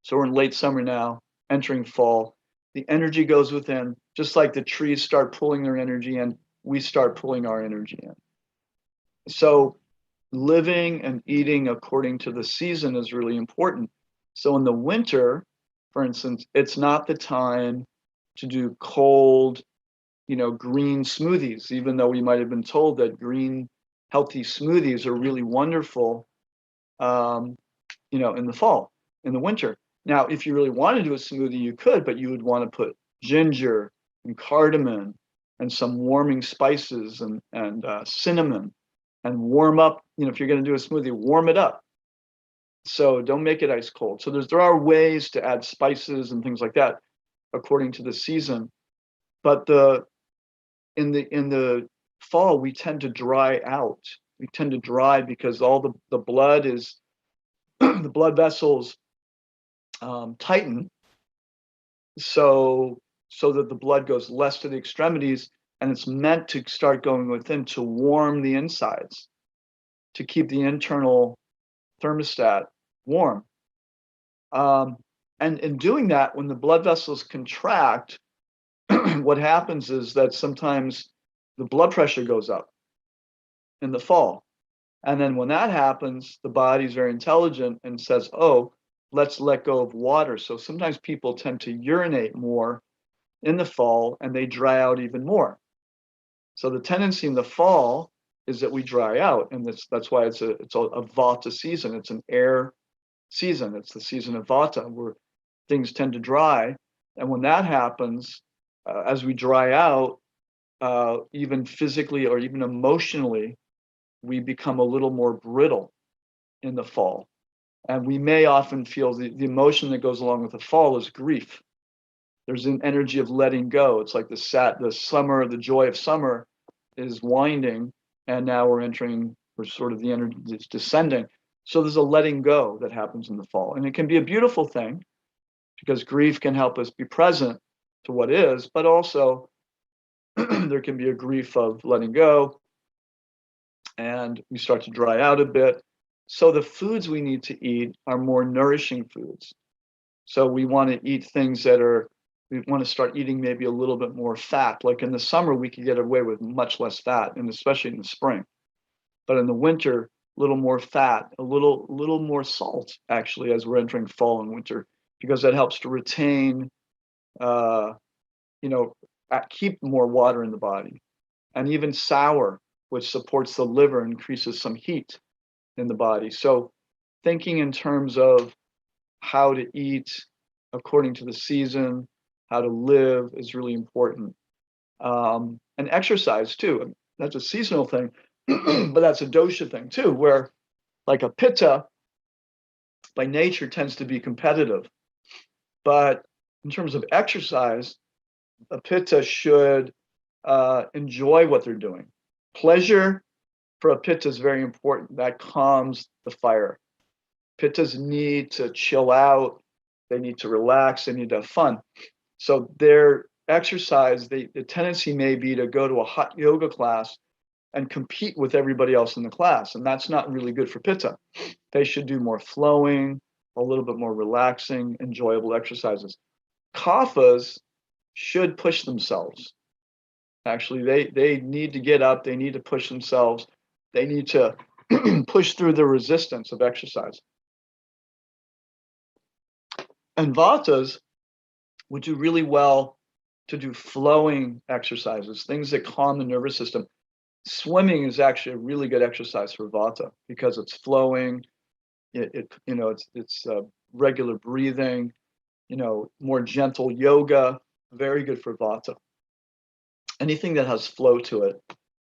So we're in late summer now, entering fall. The energy goes within, just like the trees start pulling their energy in, we start pulling our energy in. So living and eating according to the season is really important. So in the winter, for instance, it's not the time to do cold, green smoothies, even though we might have been told that green, healthy smoothies are really wonderful, in the fall, in the winter. Now, if you really want to do a smoothie, you could, but you would want to put ginger and cardamom and some warming spices and cinnamon, and warm up. If you're going to do a smoothie, warm it up. So don't make it ice cold. So there are ways to add spices and things like that according to the season. But in the fall, we tend to dry out. We tend to dry because all the blood is the blood vessels tighten, so that the blood goes less to the extremities, and it's meant to start going within to warm the insides, to keep the internal thermostat warm. And in doing that, when the blood vessels contract, what happens is that sometimes the blood pressure goes up in the fall. And then when that happens, the body's very intelligent and says, oh, let's let go of water. So sometimes people tend to urinate more in the fall, and they dry out even more. So the tendency in the fall is that we dry out, and that's why it's a vata season. It's an air season. It's the season of vata, where things tend to dry. And when that happens, as we dry out, even physically or even emotionally, we become a little more brittle in the fall. And we may often feel the emotion that goes along with the fall is grief. There's an energy of letting go. It's like the summer, the joy of summer is winding, and now we're sort of the energy is descending. So there's a letting go that happens in the fall. And it can be a beautiful thing, because grief can help us be present to what is, but also there can be a grief of letting go, and we start to dry out a bit. So the foods we need to eat are more nourishing foods. So we want to eat things we want to start eating maybe a little bit more fat. Like in the summer, we could get away with much less fat, and especially in the spring. But in the winter, a little more fat, a little more salt, actually, as we're entering fall and winter, because that helps to retain, keep more water in the body. And even sour, which supports the liver, increases some heat in the body. So thinking in terms of how to eat according to the season, how to live is really important. And exercise too. That's a seasonal thing, but that's a dosha thing too, where like a pitta by nature tends to be competitive. But in terms of exercise, a pitta should enjoy what they're doing. Pleasure for a pitta is very important. That calms the fire. Pittas need to chill out. They need to relax. They need to have fun. So their exercise, the tendency may be to go to a hot yoga class and compete with everybody else in the class. And that's not really good for pitta. They should do more flowing, a little bit more relaxing, enjoyable exercises. Kaphas should push themselves. Actually, they need to get up. They need to push themselves. They need to push through the resistance of exercise. And vatas would do really well to do flowing exercises, things that calm the nervous system. Swimming is actually a really good exercise for vata because it's flowing. It's regular breathing. More gentle yoga, very good for vata. Anything that has flow to it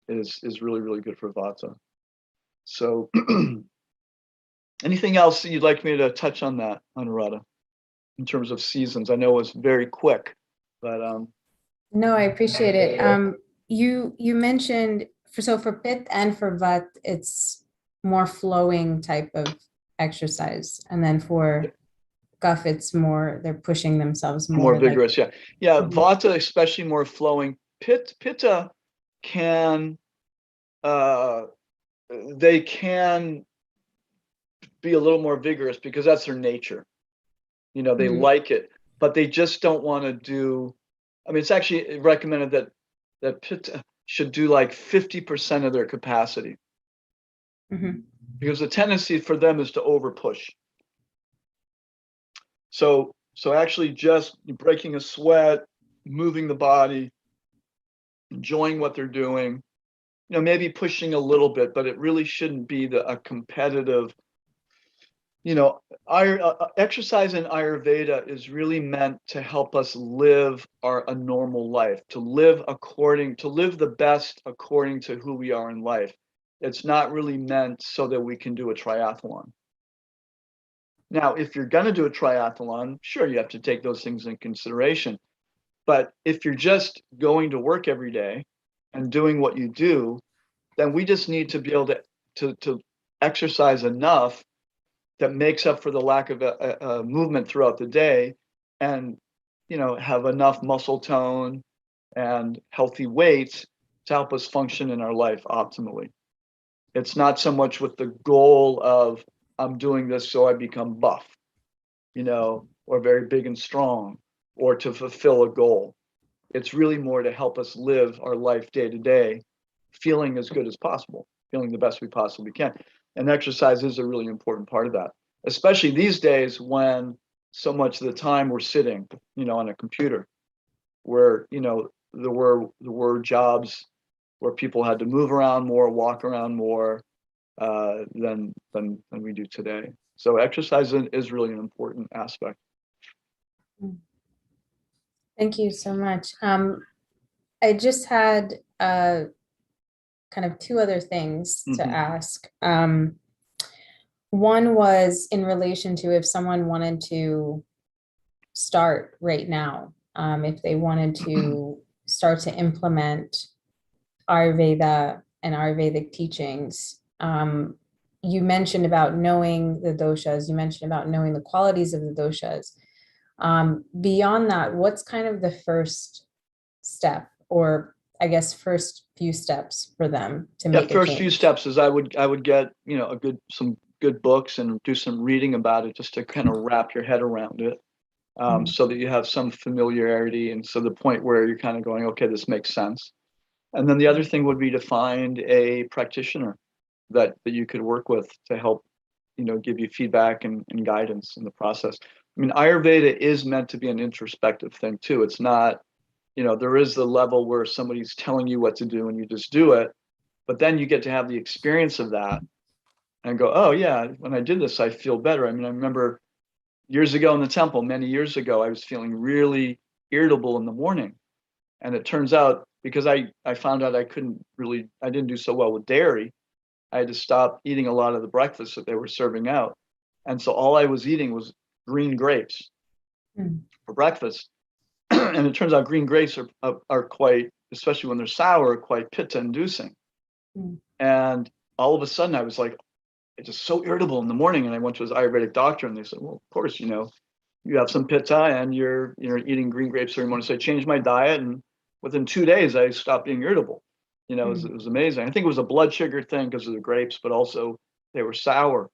is really, really good for vata. So anything else that you'd like me to touch on that, Anuradha, in terms of seasons? I know it was very quick, but No, I appreciate it. You mentioned for Pitta and for Vat, it's more flowing type of exercise, and then for Kapha, it's more they're pushing themselves more like- vigorous. Yeah. Mhm. Vata, especially more flowing. Pitta can they can be a little more vigorous because that's their nature. They like it, but they just don't want to do. I mean, it's actually recommended that Pitta should do like 50% of their capacity, because the tendency for them is to over push. So actually just breaking a sweat, moving the body, enjoying what they're doing, maybe pushing a little bit, but it really shouldn't be a competitive. Exercise in Ayurveda is really meant to help us live a normal life, to live the best according to who we are in life. It's not really meant so that we can do a triathlon. Now, if you're going to do a triathlon, sure, you have to take those things in consideration. But if you're just going to work every day and doing what you do, then we just need to be able to exercise enough that makes up for the lack of a movement throughout the day, and have enough muscle tone and healthy weights to help us function in our life optimally. It's not so much with the goal of I'm doing this so I become buff, or very big and strong, or to fulfill a goal. It's really more to help us live our life day to day, feeling as good as possible, feeling the best we possibly can. And exercise is a really important part of that, especially these days when so much of the time we're sitting, on a computer, where, there were jobs where people had to move around more, walk around more than we do today. So exercise is really an important aspect. Thank you so much. I just had kind of two other things to ask. One was in relation to if someone wanted to start right now, if they wanted to start to implement Ayurveda and Ayurvedic teachings. You mentioned about knowing the doshas, you mentioned about knowing the qualities of the doshas. Beyond that, what's kind of the first step, or I guess first few steps for them to make a first change? few steps is I would get some good books and do some reading about it, just to kind of wrap your head around it, so that you have some familiarity, and so the point where you're kind of going, okay, this makes sense. And then the other thing would be to find a practitioner that you could work with to help give you feedback and guidance in the process. I mean, Ayurveda is meant to be an introspective thing too. It's not, there is the level where somebody's telling you what to do and you just do it, but then you get to have the experience of that and go, oh yeah, when I did this, I feel better. I mean, I remember years ago in the temple, many years ago, I was feeling really irritable in the morning. And it turns out, because I found out I didn't do so well with dairy, I had to stop eating a lot of the breakfast that they were serving out. And so all I was eating was green grapes for breakfast. And it turns out green grapes are quite, especially when they're sour, quite pitta inducing. And all of a sudden I was like, it's just so irritable in the morning. And I went to his Ayurvedic doctor and they said, well, of course, you have some pitta and you're eating green grapes every morning. So I changed my diet, and within 2 days I stopped being irritable. It was amazing. I think it was a blood sugar thing because of the grapes, but also they were sour.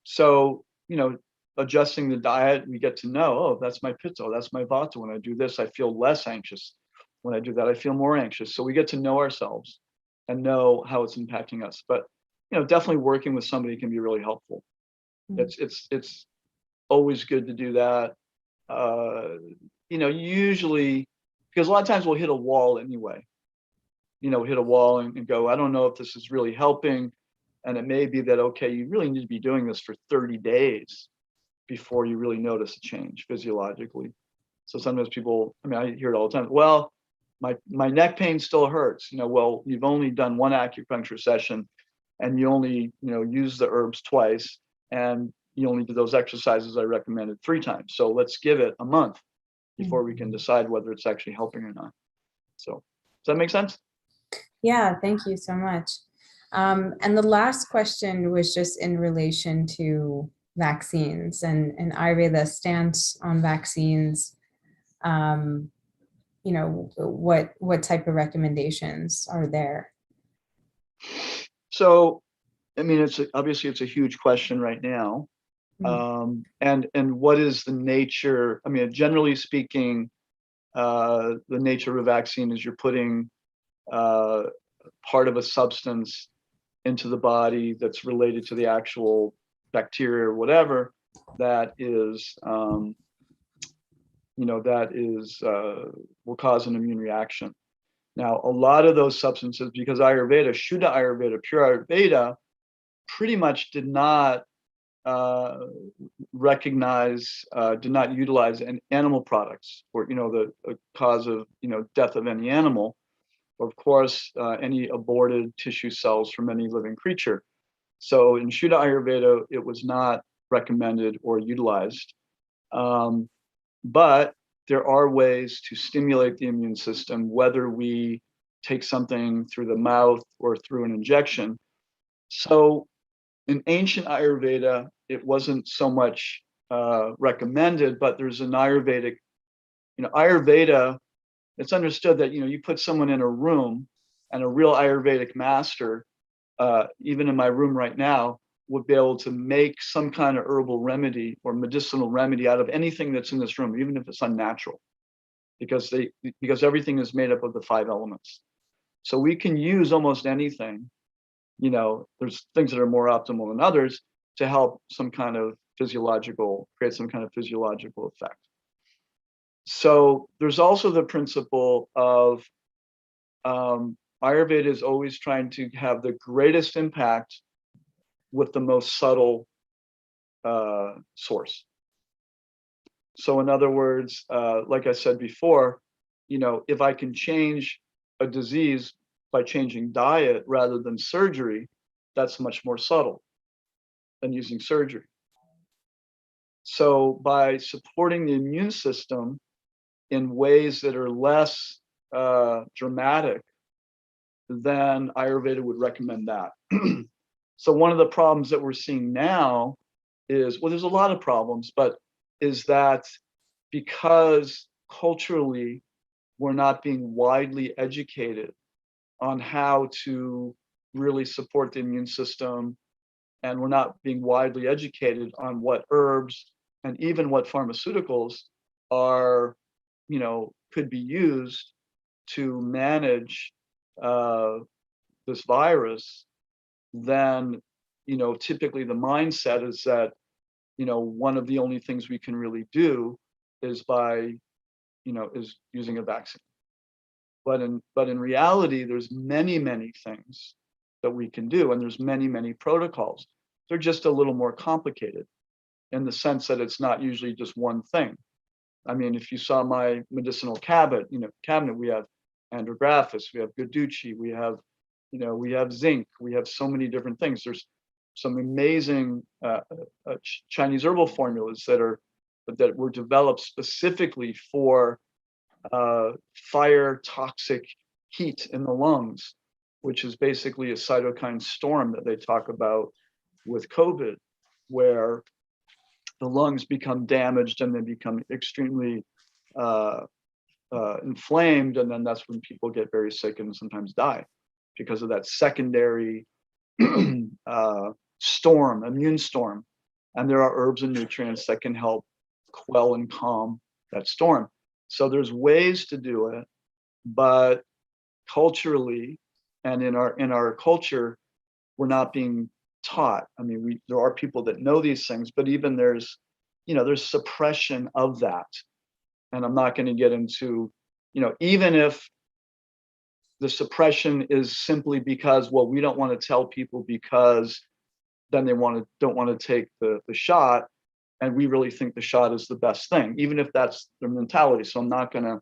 So, adjusting the diet, we get to know, oh, that's my pitta, that's my vata. When I do this, I feel less anxious. When I do that, I feel more anxious. So we get to know ourselves and know how it's impacting us. But, definitely working with somebody can be really helpful. It's always good to do that. usually, because a lot of times we'll hit a wall anyway, hit a wall and go, I don't know if this is really helping. And it may be that, okay, you really need to be doing this for 30 days before you really notice a change physiologically. So sometimes people, I hear it all the time. Well, my neck pain still hurts. Well, you've only done one acupuncture session and you only, use the herbs twice and you only do those exercises I recommended 3 times. So let's give it a month before we can decide whether it's actually helping or not. So does that make sense? Yeah, thank you so much. And the last question was just in relation to vaccines and Ayurveda stance on vaccines. What type of recommendations are there? So, it's obviously a huge question right now. And what is the nature? Generally speaking, the nature of a vaccine is you're putting part of a substance into the body that's related to the actual bacteria or whatever that is will cause an immune reaction. Now, a lot of those substances, because Ayurveda, Shuddha Ayurveda, pure Ayurveda, pretty much did not recognize, did not utilize animal products for, the cause of, death of any animal, or of course, any aborted tissue cells from any living creature. So in Shuddha Ayurveda, it was not recommended or utilized. But there are ways to stimulate the immune system, whether we take something through the mouth or through an injection. So in ancient Ayurveda, it wasn't so much recommended, but there's an Ayurvedic, Ayurveda, it's understood that, you put someone in a room and a real Ayurvedic master, even in my room right now, would be able to make some kind of herbal remedy or medicinal remedy out of anything that's in this room, even if it's unnatural, because everything is made up of the 5 elements. So we can use almost anything. There's things that are more optimal than others to help create some kind of physiological effect. So there's also the principle of Ayurveda is always trying to have the greatest impact with the most subtle source. So in other words, like I said before, if I can change a disease by changing diet rather than surgery, that's much more subtle than using surgery. So by supporting the immune system in ways that are less dramatic, then Ayurveda would recommend that. So one of the problems that we're seeing now is, well, there's a lot of problems, but is that because culturally we're not being widely educated on how to really support the immune system, and we're not being widely educated on what herbs and even what pharmaceuticals are, could be used to manage this virus, then, typically the mindset is that, one of the only things we can really do is is using a vaccine. But in reality, there's many, many things that we can do, and there's many, many protocols. They're just a little more complicated in the sense that it's not usually just one thing. If you saw my medicinal cabinet, we have andrographis, we have Guducci, we have zinc, we have so many different things. There's some amazing Chinese herbal formulas that were developed specifically for fire toxic heat in the lungs, which is basically a cytokine storm that they talk about with COVID, where the lungs become damaged and they become extremely inflamed, and then that's when people get very sick and sometimes die because of that secondary immune storm. And there are herbs and nutrients that can help quell and calm that storm. So there's ways to do it, but culturally and in our culture, we're not being taught. There are people that know these things, but even there's there's suppression of that. And I'm not going to get into, even if the suppression is simply because, well, we don't want to tell people because then they don't want to take the shot. And we really think the shot is the best thing, even if that's their mentality. So I'm not going to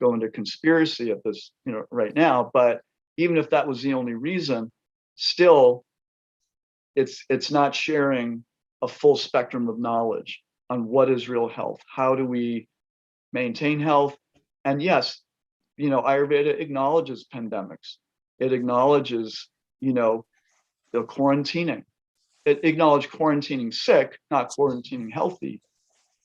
go into conspiracy at this, right now. But even if that was the only reason, still, it's not sharing a full spectrum of knowledge on what is real health. How do we maintain health? And yes, Ayurveda acknowledges pandemics. It acknowledges, the quarantining. It acknowledged quarantining sick, not quarantining healthy,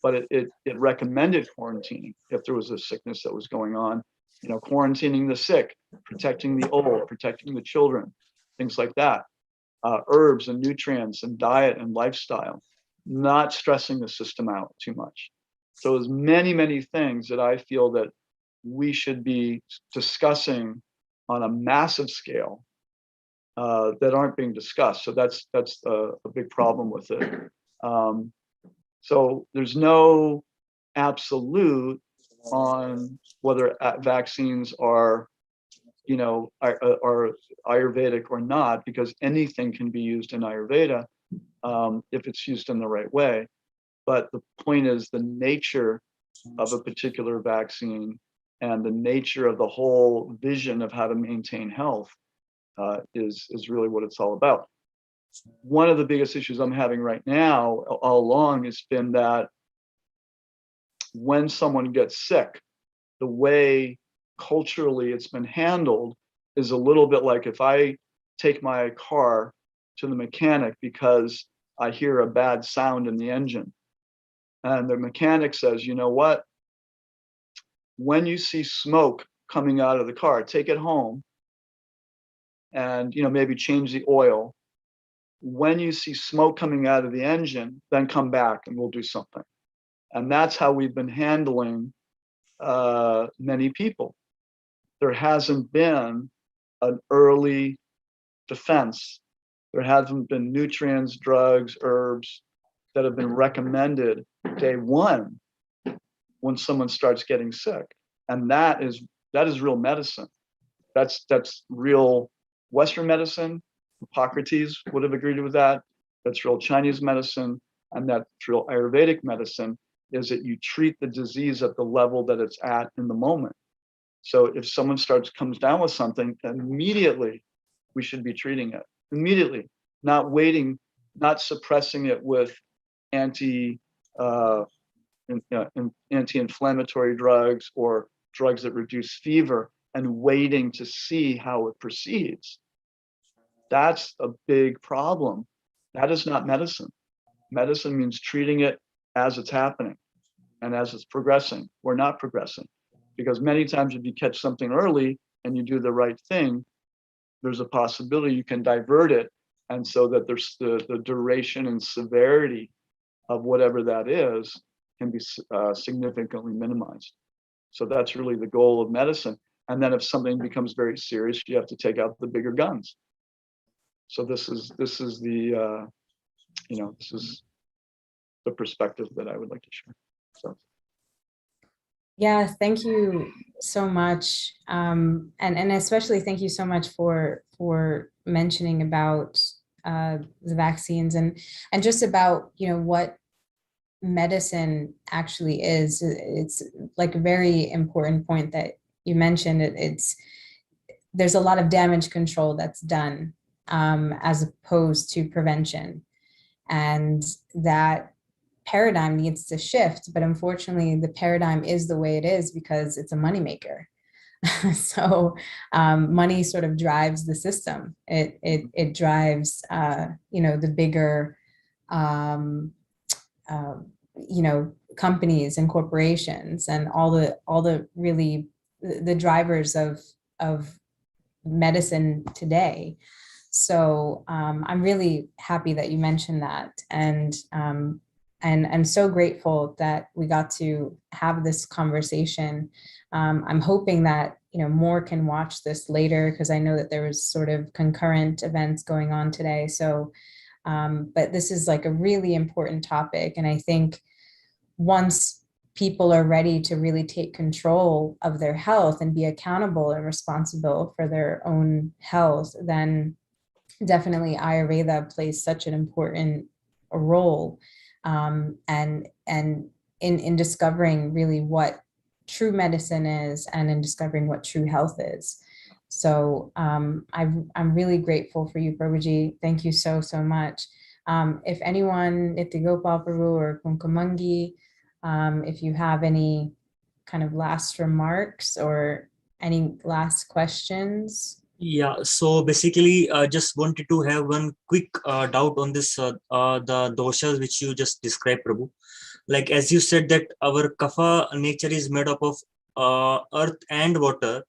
but it recommended quarantining if there was a sickness that was going on, quarantining the sick, protecting the old, protecting the children, things like that. Herbs and nutrients and diet and lifestyle, not stressing the system out too much. So there's many, many things that I feel that we should be discussing on a massive scale that aren't being discussed. So that's a big problem with it. So there's no absolute on whether vaccines are Ayurvedic or not, because anything can be used in Ayurveda if it's used in the right way. But the point is the nature of a particular vaccine and the nature of the whole vision of how to maintain health is really what it's all about. One of the biggest issues I'm having right now all along has been that when someone gets sick, the way culturally it's been handled is a little bit like if I take my car to the mechanic because I hear a bad sound in the engine, and the mechanic says, you know what, when you see smoke coming out of the car, take it home and maybe change the oil. When you see smoke coming out of the engine, then come back and we'll do something. And that's how we've been handling many people. There hasn't been an early defense. There hasn't been nutrients, drugs, herbs that have been recommended day one when someone starts getting sick. And that is real medicine. That's real Western medicine. Hippocrates would have agreed with that. That's real Chinese medicine. And that's real Ayurvedic medicine, is that you treat the disease at the level that it's at in the moment. So if someone comes down with something, immediately we should be treating it. Immediately, not waiting, not suppressing it with anti-inflammatory drugs or drugs that reduce fever and waiting to see how it proceeds. That's a big problem. That is not medicine. Medicine means treating it as it's happening and as it's progressing. We're not progressing, because many times if you catch something early and you do the right thing, there's a possibility you can divert it, and so that there's the duration and severity of whatever that is can be significantly minimized. So that's really the goal of medicine. And then if something becomes very serious, you have to take out the bigger guns. So this is the this is the perspective that I would like to share. So. Yeah, thank you so much, and especially thank you so much for mentioning about the vaccines and just about what medicine actually is. It's like a very important point that you mentioned. There's a lot of damage control that's done as opposed to prevention, and that paradigm needs to shift. But unfortunately, the paradigm is the way it is because it's a moneymaker. So money sort of drives the system. It drives the bigger companies and corporations and all the really the drivers of medicine today. So I'm really happy that you mentioned that, and I'm so grateful that we got to have this conversation. I'm hoping that more can watch this later, because I know that there was sort of concurrent events going on today. So, but this is like a really important topic, and I think once people are ready to really take control of their health and be accountable and responsible for their own health, then definitely Ayurveda plays such an important role, and in discovering really what true medicine is and in discovering what true health is. So I'm really grateful for you, Prabhuji. Thank you so much. If anyone, Itigopal Prabhu or Kunkumangi, if you have any kind of last remarks or any last questions. Yeah, so basically, just wanted to have one quick doubt on this, the doshas which you just described, Prabhu. Like, as you said that our kapha nature is made up of earth and water.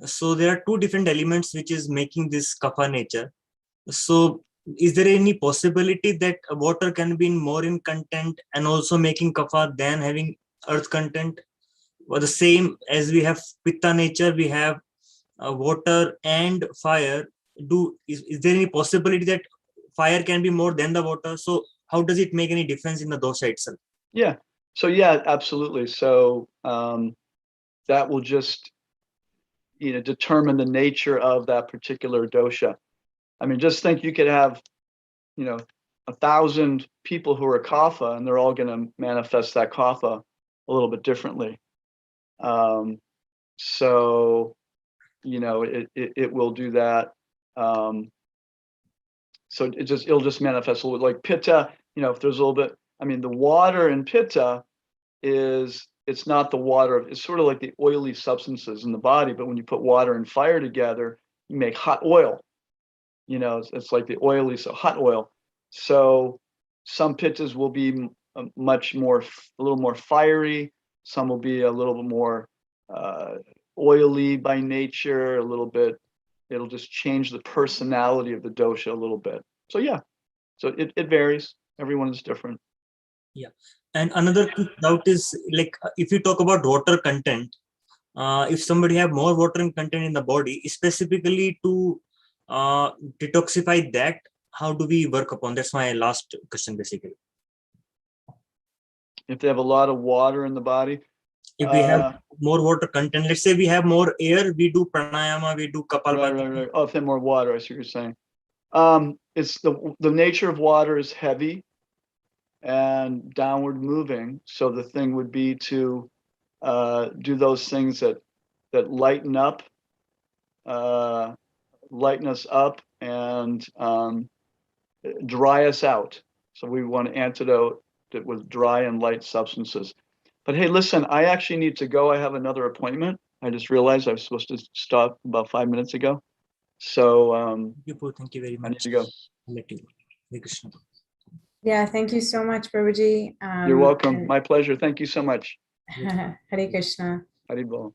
So there are two different elements which is making this kapha nature. So is there any possibility that water can be more in content and also making kapha than having earth content? Or the same as we have pitta nature, we have water and fire. Is there any possibility that fire can be more than the water? So how does it make any difference in the dosha itself? Yeah. So yeah, absolutely. So that will just, determine the nature of that particular dosha. I mean, just think you could have, 1,000 people who are kapha, and they're all going to manifest that kapha a little bit differently. So, it will do that. So it'll just manifest a little like pitta. If there's a little bit, I mean, the water in pitta it's not the water. It's sort of like the oily substances in the body, but when you put water and fire together, you make hot oil. It's like the oily, so hot oil. So some pittas will be a little more fiery. Some will be a little bit more oily by nature. A little bit, it'll just change the personality of the dosha a little bit. So yeah, so it varies. Everyone is different. Yeah, and another quick doubt is like if you talk about water content, if somebody have more water content in the body, specifically to detoxify that, how do we work upon? That's my last question, basically. If they have a lot of water in the body, if we have more water content, let's say we have more air, we do pranayama, we do kapalabhati. Right. Oh, if they have more water, I see what you're saying. It's the nature of water is heavy and downward moving. So the thing would be to do those things that lighten us up and dry us out. So we want an antidote that with dry and light substances. But hey, listen, I actually need to go. I have another appointment. I just realized I was supposed to stop about 5 minutes ago. So thank you very much. I need to go. I'll let you go. Hare Krishna. Yeah, thank you so much, Prabhuji. You're welcome. My pleasure. Thank you so much. Hare Krishna. Haribol.